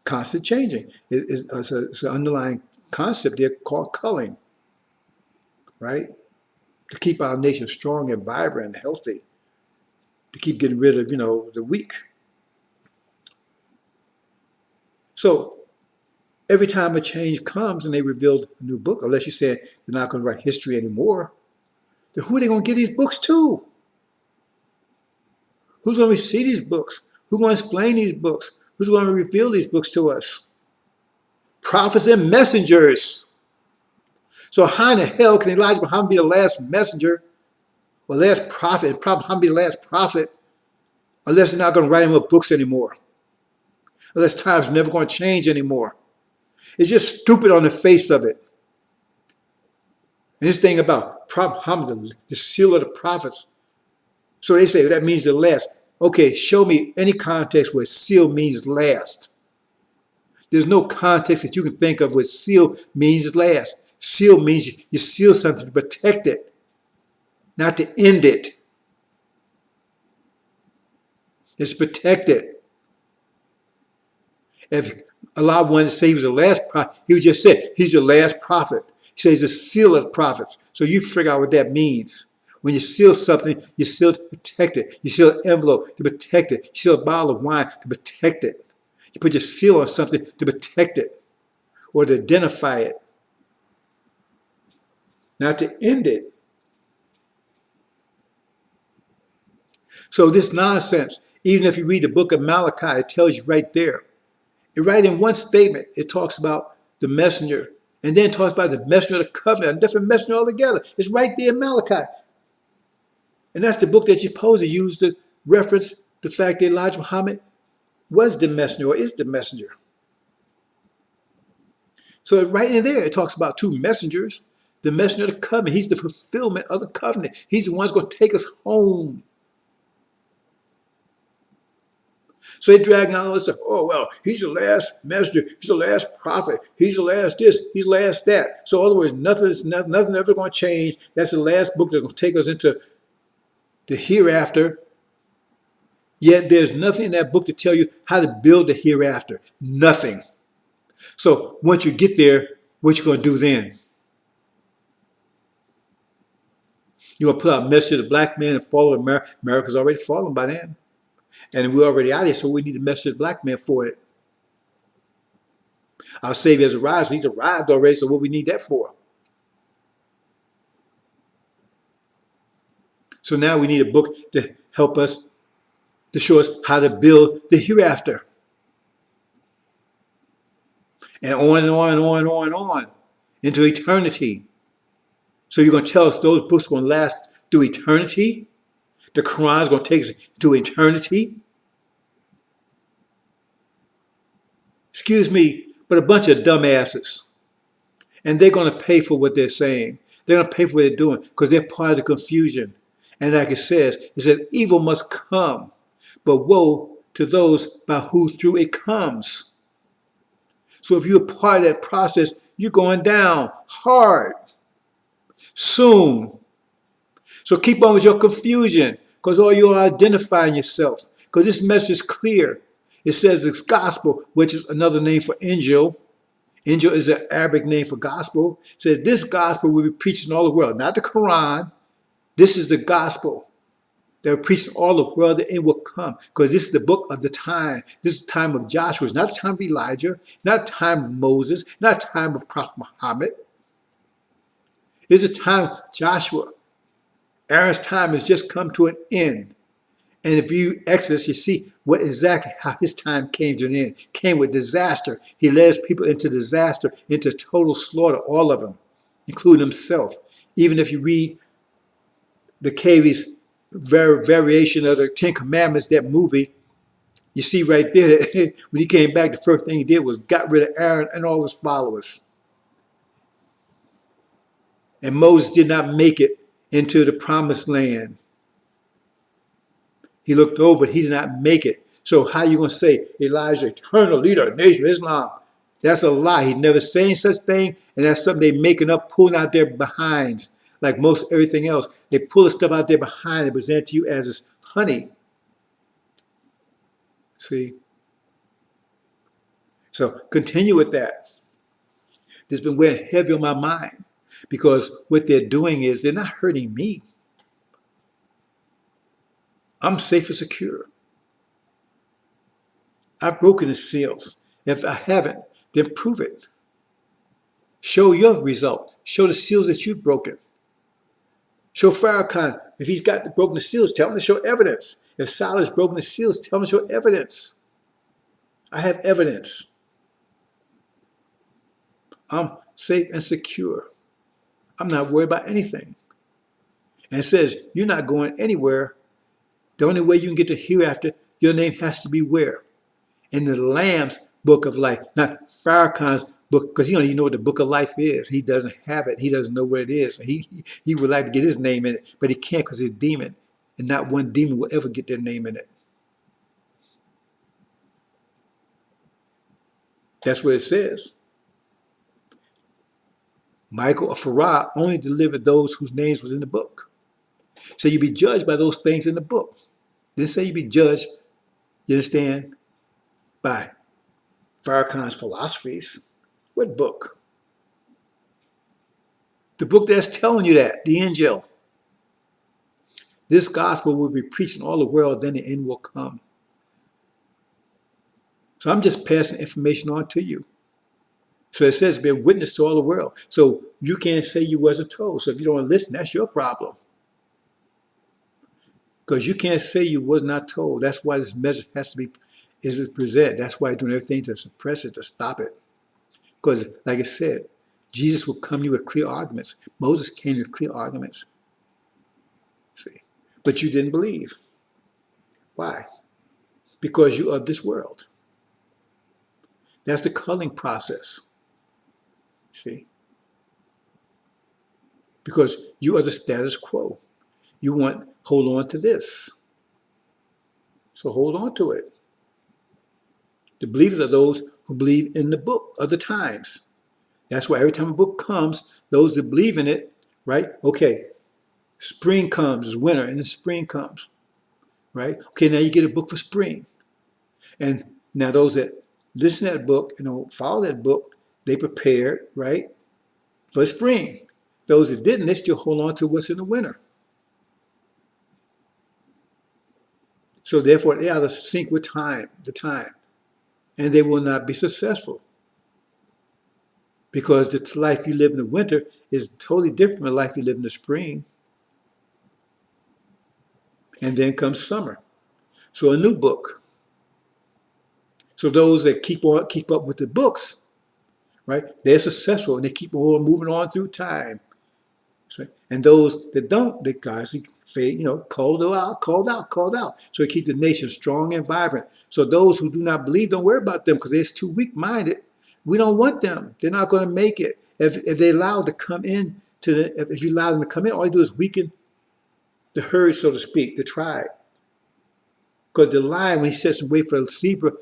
constant changing. It's an underlying concept there called culling, right? To keep our nation strong and vibrant and healthy, to keep getting rid of, the weak. So every time a change comes and they reveal a new book, unless you say they're not going to write history anymore, then who are they going to give these books to? Who's going to receive these books? Who's going to explain these books? Who's going to reveal these books to us? Prophets and messengers. So how in the hell can Elijah Muhammad be the last messenger or last prophet, and Prophet Muhammad be the last prophet, unless they're not going to write him up books anymore? Unless time's never going to change anymore. It's just stupid on the face of it. And this thing about Prophet Muhammad, the seal of the prophets. So they say that means the last. Okay, show me any context where seal means last. There's no context that you can think of where seal means last. Seal means you seal something to protect it, not to end it. It's protected. If Allah wanted to say he was the last prophet, he would just say, he's the last prophet. He says the seal of the prophets. So you figure out what that means. When you seal something, you seal it to protect it. You seal an envelope to protect it. You seal a bottle of wine to protect it. You put your seal on something to protect it or to identify it, not to end it. So this nonsense, even if you read the book of Malachi, it tells you right there. Right in one statement, it talks about the messenger, and then it talks about the messenger of the covenant, a different messenger altogether. It's right there in Malachi. And that's the book that you're supposed to use to reference the fact that Elijah Muhammad was the messenger or is the messenger. So right in there, it talks about two messengers. The messenger of the covenant, he's the fulfillment of the covenant. He's the one who's going to take us home. So they drag out all this stuff. Oh, well, he's the last messenger. He's the last prophet. He's the last this. He's the last that. So in other words, nothing's ever going to change. That's the last book that's going to take us into the hereafter. Yet there's nothing in that book to tell you how to build the hereafter. Nothing. So once you get there, what you going to do then? You're going to put out a message to the black man and follow America. America's already fallen by then. And we're already out here, so we need to message the black man for it. Our Savior has arrived, so he's arrived already, so what we need that for? So now we need a book to help us, to show us how to build the hereafter. And on and on and on and on and on into eternity. So you're going to tell us those books are going to last through eternity? The Quran is going to take us to eternity? Excuse me, but a bunch of dumbasses. And they're going to pay for what they're saying. They're going to pay for what they're doing because they're part of the confusion. And like it says, evil must come, but woe to those by who through it comes. So if you're part of that process, you're going down hard, soon. So keep on with your confusion, because all you are identifying yourself. Because this message is clear. It says it's gospel, which is another name for Injil. Injil is an Arabic name for gospel. It says this gospel will be preached in all the world, not the Quran. This is the gospel that will preach in all the world, and it will come. Because this is the book of the time. This is the time of Joshua. It's not the time of Elijah. It's not the time of Moses. It's not the time of Prophet Muhammad. It's the time of Joshua. Aaron's time has just come to an end. And if you Exodus, you see what exactly how his time came to an end. Came with disaster. He led his people into disaster, into total slaughter, all of them, including himself. Even if you read the KV's variation of the Ten Commandments, that movie, you see right there that when he came back, the first thing he did was got rid of Aaron and all his followers. And Moses did not make it into the promised land. He looked over, but he did not make it. So how are you going to say Elijah, eternal leader of the nation of Islam? That's a lie. He never saying such thing, and that's something they're making up, pulling out their behinds. Like most everything else, they pull the stuff out there behind and present it to you as it's honey. See? So continue with that. This has been weighing heavy on my mind because what they're doing is they're not hurting me. I'm safe and secure. I've broken the seals. If I haven't, then prove it. Show your result. Show the seals that you've broken. Show Farrakhan, if he's got broken the seals, tell him to show evidence. If Salah's broken the seals, tell him to show evidence. I have evidence. I'm safe and secure. I'm not worried about anything. And it says, you're not going anywhere. The only way you can get to hereafter, your name has to be where? In the Lamb's book of life, not Farrakhan's book, because he don't even know what the book of life is. He doesn't have it. He doesn't know what it is. He would like to get his name in it, but he can't because he's a demon. And not one demon will ever get their name in it. That's what it says. Michael or Farah only delivered those whose names was in the book. So you be judged by those things in the book. Didn't say you be judged You understand? By Farrakhan's philosophies. What book? The book that's telling you that, the Injil. This gospel will be preached in all the world, then the end will come. So I'm just passing information on to you. So it says be a witness to all the world. So you can't say you wasn't told. So if you don't listen, that's your problem. Because you can't say you was not told. That's why this message has to be presented. That's why doing everything to suppress it, to stop it. Because like I said, Jesus will come to you with clear arguments. Moses came with clear arguments. See? But you didn't believe. Why? Because you're of this world. That's the culling process. See? Because you are the status quo. You want, hold on to this. So hold on to it. The believers are those who believe in the book of the times. That's why every time a book comes, those that believe in it, right? Okay, spring comes, it's winter, and then spring comes, right? Okay, now you get a book for spring. And now those that listen to that book and don't follow that book, they prepared, right, for spring. Those that didn't, they still hold on to what's in the winter. So therefore, they are to sync with time, the time. And they will not be successful. Because the life you live in the winter is totally different from the life you live in the spring. And then comes summer. So a new book. So those that keep up with the books, right, they're successful and they keep on moving on through time. So, and those that don't, they guys fade, called out. So they keep the nation strong and vibrant. So those who do not believe, don't worry about them because they're too weak-minded. We don't want them. They're not going to make it. If they allow to come in if you allow them to come in, all you do is weaken the herd, so to speak, the tribe. Because the lion, when he sits and waits for a zebra,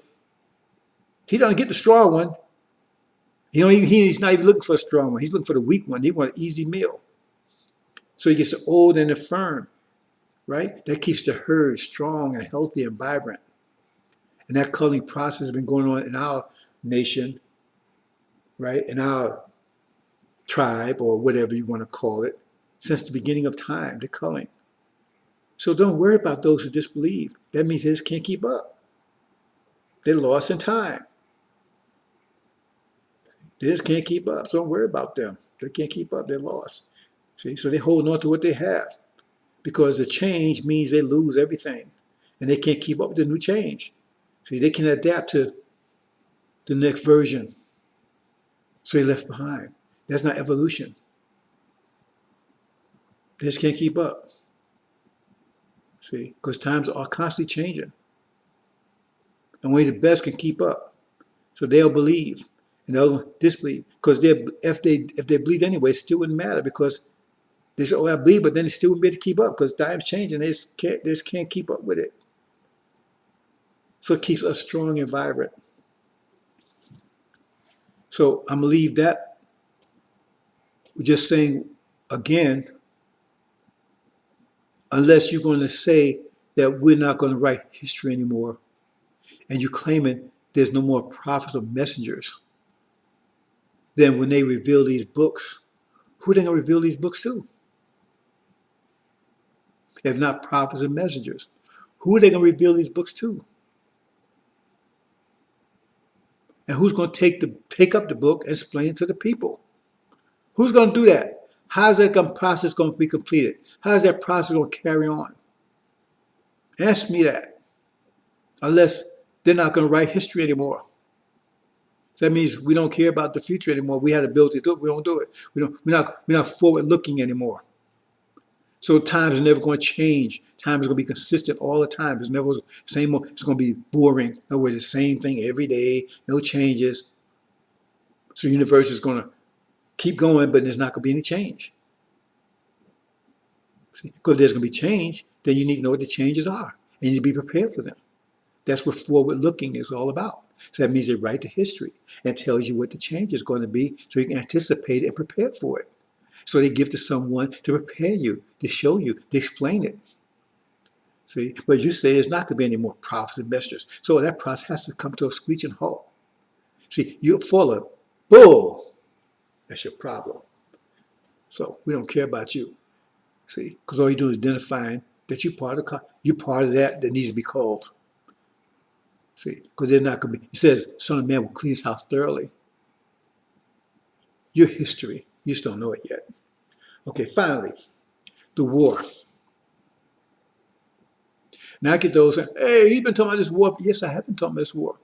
he doesn't get the strong one. He's not even looking for a strong one. He's looking for the weak one. He wants an easy meal. So he gets the old and the firm, right? That keeps the herd strong and healthy and vibrant. And that culling process has been going on in our nation, right? In our tribe, or whatever you want to call it, since the beginning of time, the culling. So don't worry about those who disbelieve. That means they just can't keep up. They're lost in time. They just can't keep up. So don't worry about them. They can't keep up. They're lost. See, so they're holding on to what they have because the change means they lose everything and they can't keep up with the new change. See, they can adapt to the next version. So they're left behind. That's not evolution. They just can't keep up. See, because times are constantly changing. And only the best can keep up. So they'll believe and they'll disbelieve. Because if they believe anyway, it still wouldn't matter because they say, oh, I believe, but then they still wouldn't be able to keep up because time's changing. They just can't keep up with it. So it keeps us strong and vibrant. So I'm going to leave that. We're just saying, again, unless you're going to say that we're not going to write history anymore, and you're claiming there's no more prophets or messengers, then when they reveal these books, who are they going to reveal these books to? If not prophets and messengers, who are they going to reveal these books to? And who's going to pick up the book and explain it to the people? Who's going to do that? How's that process going to be completed? How's that process going to carry on? Ask me that. Unless they're not going to write history anymore. So that means we don't care about the future anymore. We had the ability to do it. We don't do it. We're not forward looking anymore. So time is never going to change. Time is going to be consistent all the time. It's never the same. It's going to be boring. In other words, the same thing every day, no changes. So the universe is going to keep going, but there's not going to be any change. See? Because if there's going to be change, then you need to know what the changes are. And you need to be prepared for them. That's what forward looking is all about. So that means they write the history and tells you what the change is going to be so you can anticipate it and prepare for it. So they give to someone to prepare you, to show you, to explain it. See, but you say it's not going to be any more prophets and messengers. So that process has to come to a screeching halt. See, you're full of bull. That's your problem. So we don't care about you. See, because all you do is identifying that you're part of that needs to be called. See, because they're not going to be. It says, "Son of Man will clean his house thoroughly." Your history, you just don't know it yet. Okay, finally, the war. Now I get those saying, "Hey, you've been talking about this war." Yes, I have been talking about this war.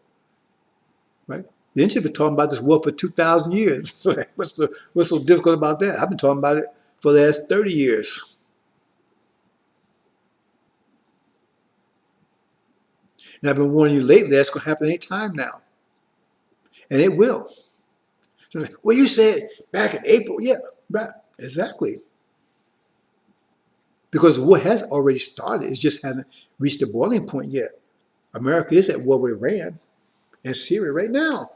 Right? The ancients been talking about this war for 2,000 years. So what's so difficult about that? I've been talking about it for the last 30 years. And I've been warning you lately that's going to happen any time now. And it will. So, well, you said back in April. Yeah, right. Exactly. Because the war has already started. It just hasn't reached the boiling point yet. America is at war with Iran and Syria right now.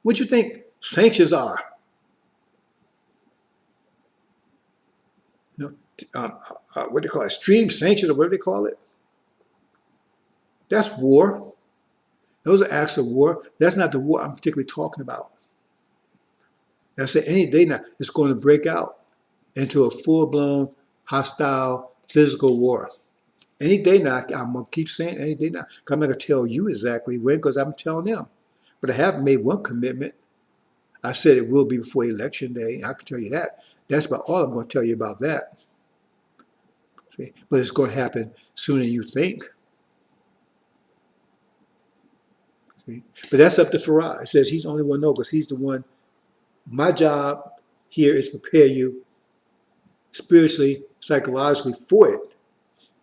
What do you think sanctions are? You know, what they call it, extreme sanctions or whatever they call it. That's war. Those are acts of war. That's not the war I'm particularly talking about. I say any day now it's going to break out into a full-blown, hostile, physical war. Any day now, I'm going to keep saying any day now. I'm not going to tell you exactly when because I'm telling them. But I have made one commitment. I said it will be before Election Day. I can tell you that. That's about all I'm going to tell you about that. See? But it's going to happen sooner than you think. See? But that's up to Farah. It says he's the only one to know because he's the one. My job here is prepare you spiritually, psychologically for it.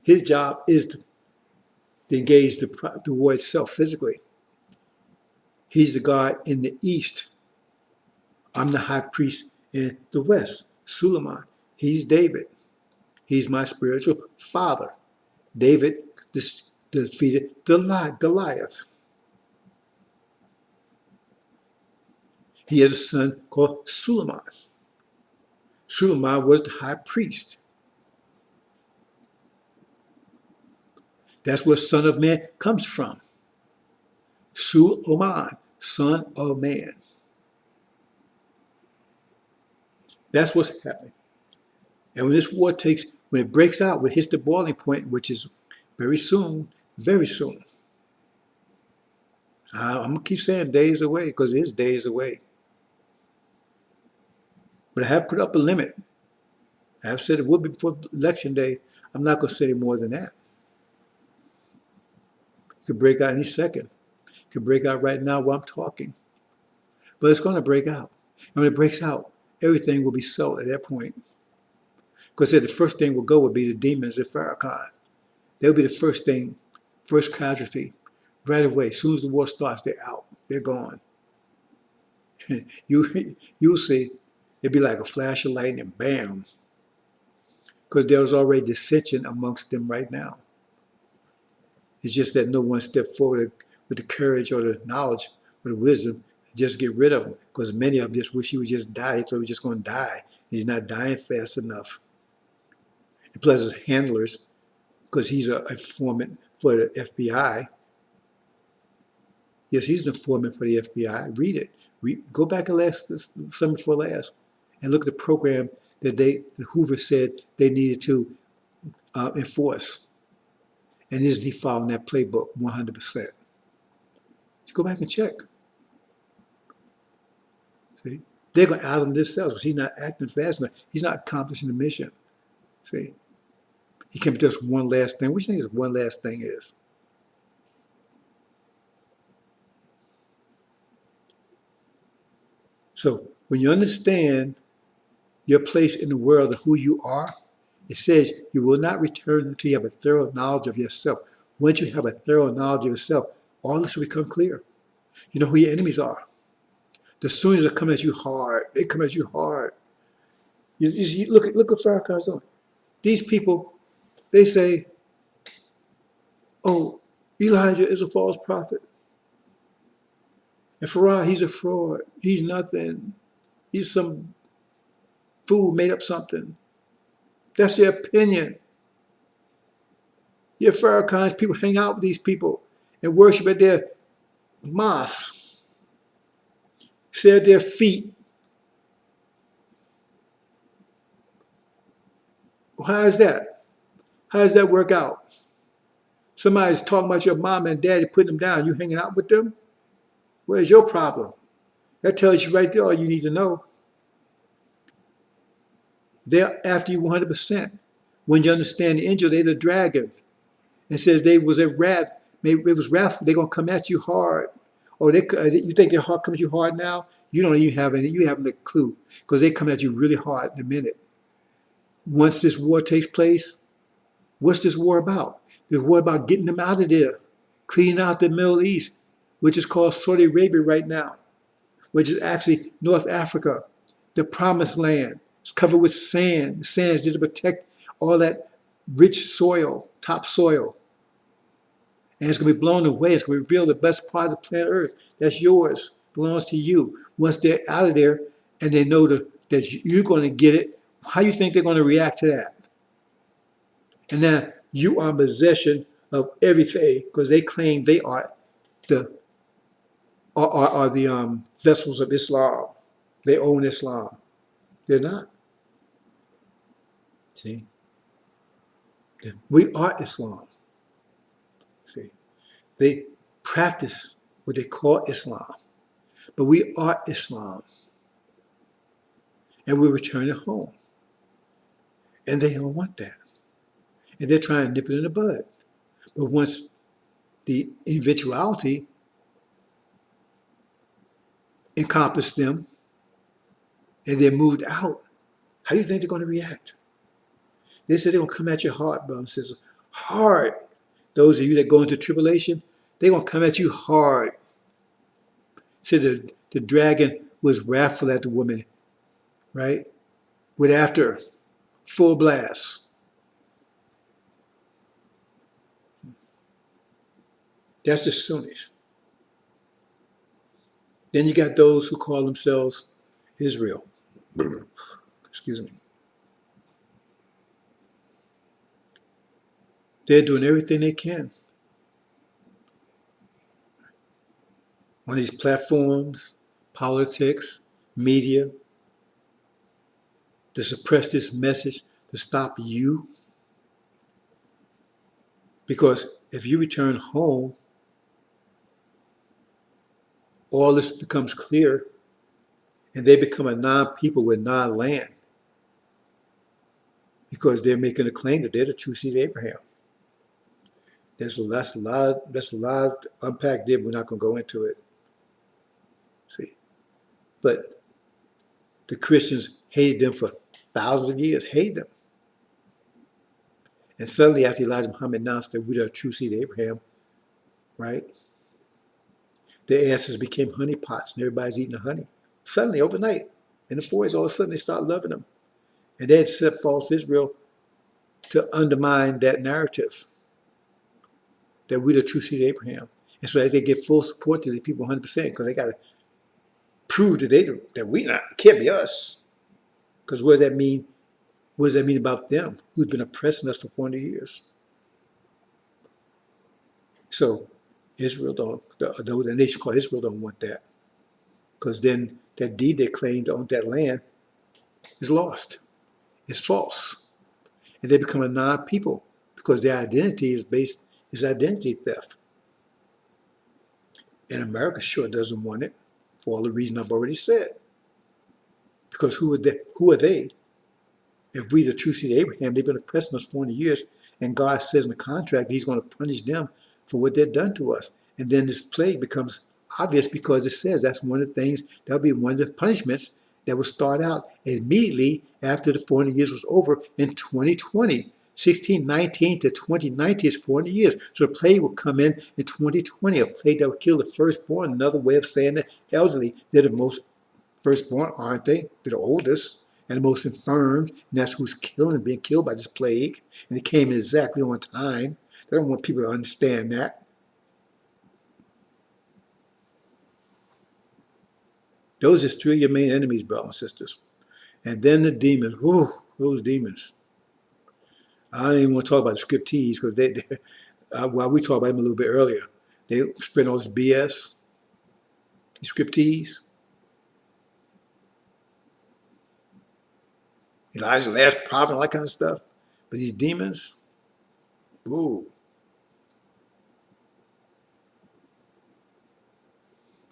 His job is to engage the war itself physically. He's the God in the east. I'm the high priest in the west, Suleiman. He's David. He's my spiritual father. David defeated Goliath. He had a son called Suleiman. Suleiman was the high priest. That's where Son of Man comes from. Suleiman, Son of Man. That's what's happening. And when this war when it breaks out, when it hits the boiling point, which is very soon, I'm going to keep saying days away because it is days away. But I have put up a limit. I have said it will be before Election Day. I'm not going to say any more than that. It could break out any second. It could break out right now while I'm talking. But it's going to break out. And when it breaks out, everything will be sold at that point. Because the first thing will go would be the demons at Farrakhan. They'll be the first casualty. Right away, as soon as the war starts, they're out. They're gone. You'll see, it'd be like a flash of lightning, bam. Because there's already dissension amongst them right now. It's just that no one stepped forward with the courage or the knowledge or the wisdom to just get rid of them. Because many of them just wish he would just die. They thought he was just going to die. He's not dying fast enough. And plus his handlers, because he's a informant for the FBI. Yes, he's an informant for the FBI. Read it. Go back and summer before last and look at the program that Hoover said they needed to enforce. And isn't he following that playbook 100%? Just go back and check. See? They're going to out him themselves because he's not acting fast enough. He's not accomplishing the mission. See? He came to us one last thing. What do you think this one last thing is? So when you understand your place in the world and who you are, it says you will not return until you have a thorough knowledge of yourself. Once you have a thorough knowledge of yourself, all this will become clear. You know who your enemies are. The Sunnis are coming at you hard. They come at you hard. You look what Farrakhan's doing. These people, they say, oh, Elijah is a false prophet. And Farah, he's a fraud. He's nothing. He's some fool made up something. That's their opinion. Your Farrakhan's people hang out with these people and worship at their mosques, sit at their feet. Well, how is that? How does that work out? Somebody's talking about your mom and daddy, putting them down. You hanging out with them? Where's your problem? That tells you right there all you need to know. They're after you 100%. When you understand the angel, they're the dragon. And says they was a wrath. Maybe it was wrathful. They're gonna come at you hard. Or you think their heart comes at you hard now? You don't even have any. You haven't a clue because they come at you really hard in a minute. Once this war takes place, what's this war about? This war about getting them out of there, cleaning out the Middle East, which is called Saudi Arabia right now, which is actually North Africa, the promised land. It's covered with sand. The sand is there to protect all that rich soil, top soil. And it's going to be blown away. It's going to reveal the best part of the planet Earth. That's yours. Belongs to you. Once they're out of there and they know that you're going to get it, how do you think they're going to react to that? And now you are in possession of everything because they claim they are the vessels of Islam. They own Islam. They're not. See? We are Islam. See? They practice what they call Islam. But we are Islam. And we're returning home. And they don't want that. And they're trying to nip it in the bud. But once the eventuality encompassed them and they're moved out, how do you think they're going to react? They said they're going to come at you hard, brothers and sisters. Hard. Those of you that go into tribulation, they're going to come at you hard. Said the dragon was wrathful at the woman, right? Went after her, full blast. That's the Sunnis. Then you got those who call themselves Israel. Excuse me. They're doing everything they can on these platforms, politics, media, to suppress this message, to stop you. Because if you return home, all this becomes clear and they become a non-people with non-land because they're making a claim that they're the true seed of Abraham. That's a lot to unpack there. We're not going to go into it. See, but the Christians hated them for thousands of years, hated them. And suddenly after Elijah Muhammad announced that we're the true seed of Abraham, right? Their asses became honey pots and everybody's eating the honey. Suddenly, overnight, in the 40s, all of a sudden they start loving them. And they had set false Israel to undermine that narrative that we're the true seed of Abraham. And so that they give full support to the people 100% because they got to prove that we not, it can't be us. Because what does that mean? What does that mean about them who've been oppressing us for 400 years? So Israel the nation called Israel don't want that. Because then that deed they claim to own that land is lost. It's false. And they become a non-people because their identity is identity theft. And America sure doesn't want it for all the reasons I've already said. Because who are they? If we the true seed of Abraham, they've been oppressing us 400 years, and God says in the contract he's going to punish them for what they've done to us. And then this plague becomes obvious because it says that's one of the things, that'll be one of the punishments that will start out immediately after the 400 years was over in 2020. 1619 to 2019 is 400 years. So the plague will come in 2020, a plague that will kill the firstborn. Another way of saying that elderly, they're the most firstborn, aren't they? They're the oldest and the most infirmed, and that's who's being killed by this plague. And it came in exactly on time. They don't want people to understand that. Those are three of your main enemies, brothers and sisters. And then the demons. Whew, those demons. I don't even want to talk about the scriptees because well, we talked about them a little bit earlier. They spread all this BS, these scriptees. Elijah's last prophet, all that kind of stuff. But these demons, whoa.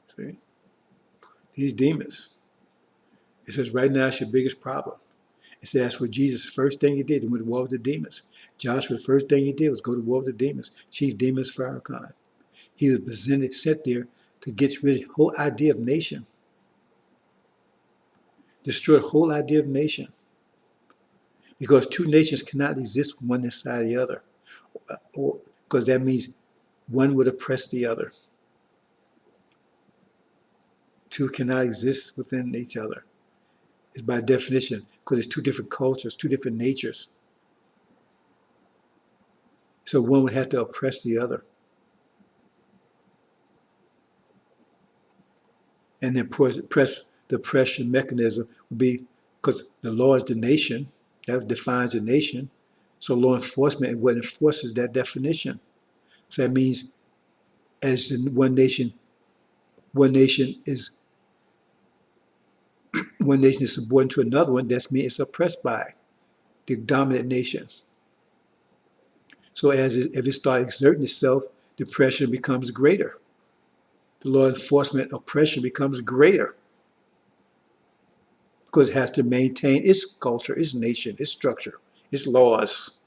See? These demons. It says right now it's your biggest problem. It says that's what Jesus, the first thing he did, he went to war with the demons. Joshua, the first thing he did was go to war with the demons. Chief demons, Farrakhan. He was presented, set there to get rid of the whole idea of nation. Destroy the whole idea of nation. Because two nations cannot exist one inside the other. Because that means one would oppress the other. Two cannot exist within each other. It's by definition, because it's two different cultures, two different natures. So one would have to oppress the other. And then the oppression mechanism would be, because the law is the nation, that defines a nation. So law enforcement is what enforces that definition. So that means as one nation is subordinate to another one, that means it's oppressed by the dominant nation. So if it starts exerting itself, the oppression becomes greater. The law enforcement oppression becomes greater because it has to maintain its culture, its nation, its structure, its laws.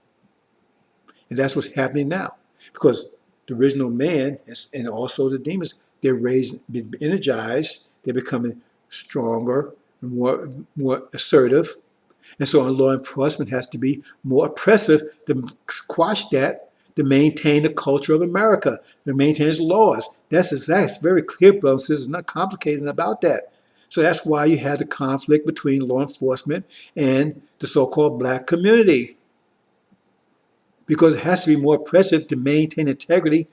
And that's what's happening now, because the original man and also the demons, they're been energized, they're becoming stronger, more assertive. And so law enforcement has to be more oppressive to quash that, to maintain the culture of America, to maintain its laws. That's exactly, it's very clear, brothers and sisters. It's not complicated about that. So that's why you had the conflict between law enforcement and the so-called black community. Because it has to be more oppressive to maintain integrity.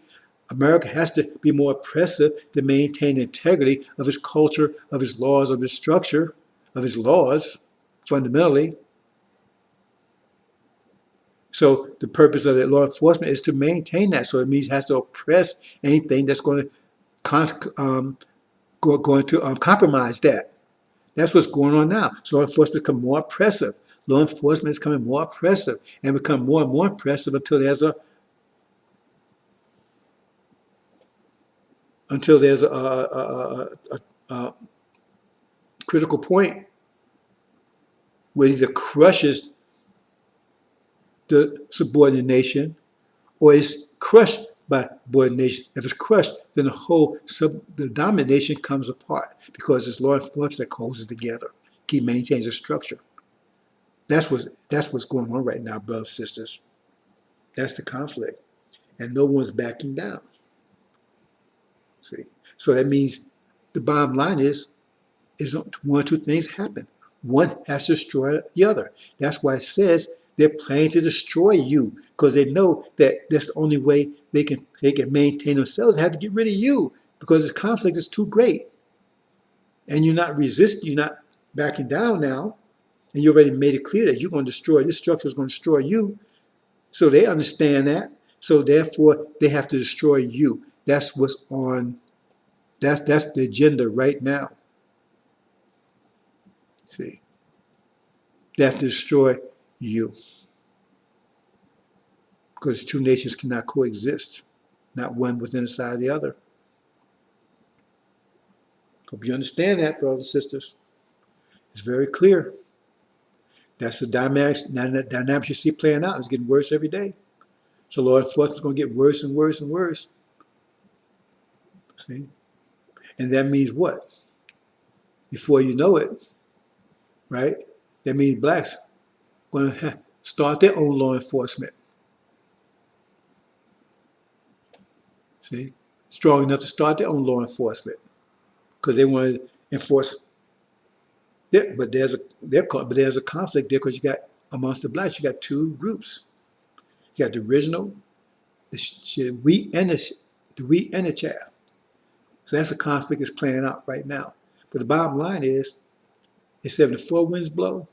America has to be more oppressive to maintain the integrity of its culture, of its laws, of its structure, of its laws, fundamentally. So the purpose of the law enforcement is to maintain that. So it means it has to oppress anything that's going to compromise that. That's what's going on now. So law enforcement become more oppressive. Law enforcement is becoming more oppressive and become more and more oppressive until there's a critical point where it either crushes the subordination or is crushed by subordination. If it's crushed, then the dominant nation comes apart because it's law enforcement that holds it together, maintains the structure. That's what's going on right now, brothers and sisters. That's the conflict. And no one's backing down. See? So that means the bottom line is one or two things happen. One has to destroy the other. That's why it says they're planning to destroy you, because they know that that's the only way they can maintain themselves. They have to get rid of you because this conflict is too great. And you're not resisting, you're not backing down now. And you already made it clear that you're going to destroy, this structure is going to destroy you. So they understand that. So therefore, they have to destroy you. That's what's on, that's the agenda right now. See? They have to destroy you. Because two nations cannot coexist. Not one within the side of the other. Hope you understand that, brothers and sisters. It's very clear. That's the dynamics you see playing out. It's getting worse every day. So law enforcement is going to get worse and worse and worse. See? And that means what? Before you know it, right? That means blacks are going to start their own law enforcement. See? Strong enough to start their own law enforcement. Because they want to enforce. But there's a conflict there because you got, amongst the blacks, you got two groups. You got the original, the wheat and the chaff. So that's a conflict that's playing out right now. But the bottom line is, it said when the four winds blow,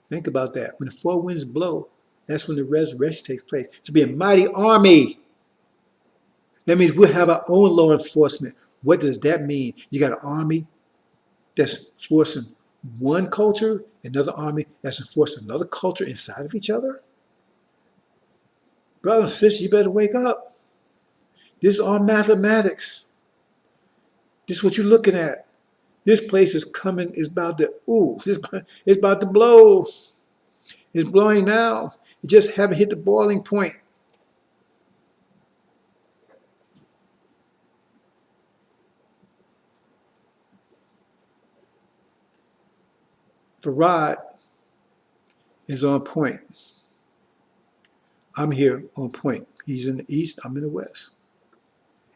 think about that. When the four winds blow, That's when the resurrection takes place. To be a mighty army. That means we'll have our own law enforcement. What does that mean? You got an army that's forcing one culture, another army that's enforcing another culture inside of each other? Brothers and sisters, you better wake up. This is all mathematics. This is what you're looking at. This place is coming, it's about to, it's about to blow. It's blowing now. You just haven't hit the boiling point. Farad is on point. I'm here on point. He's in the east, I'm in the west.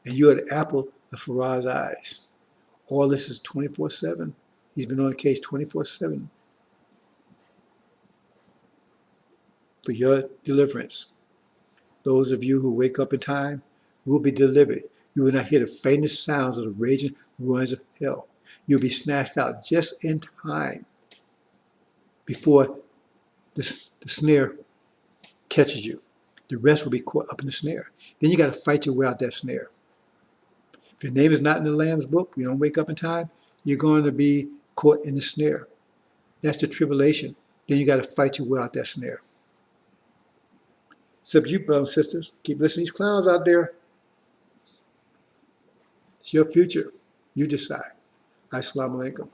And you're the apple of Farad's eyes. All this is 24/7. He's been on the case 24/7 for your deliverance. Those of you who wake up in time will be delivered. You will not hear the faintest sounds of the raging ruins of hell. You'll be snatched out just in time before the snare catches you. The rest will be caught up in the snare. Then you got to fight your way out that snare. If your name is not in the Lamb's book, you don't wake up in time, you're going to be caught in the snare. That's the tribulation. Then you got to fight your way out that snare. Except you, brothers and sisters, keep listening to these clowns out there. It's your future. You decide. Assalamu alaikum.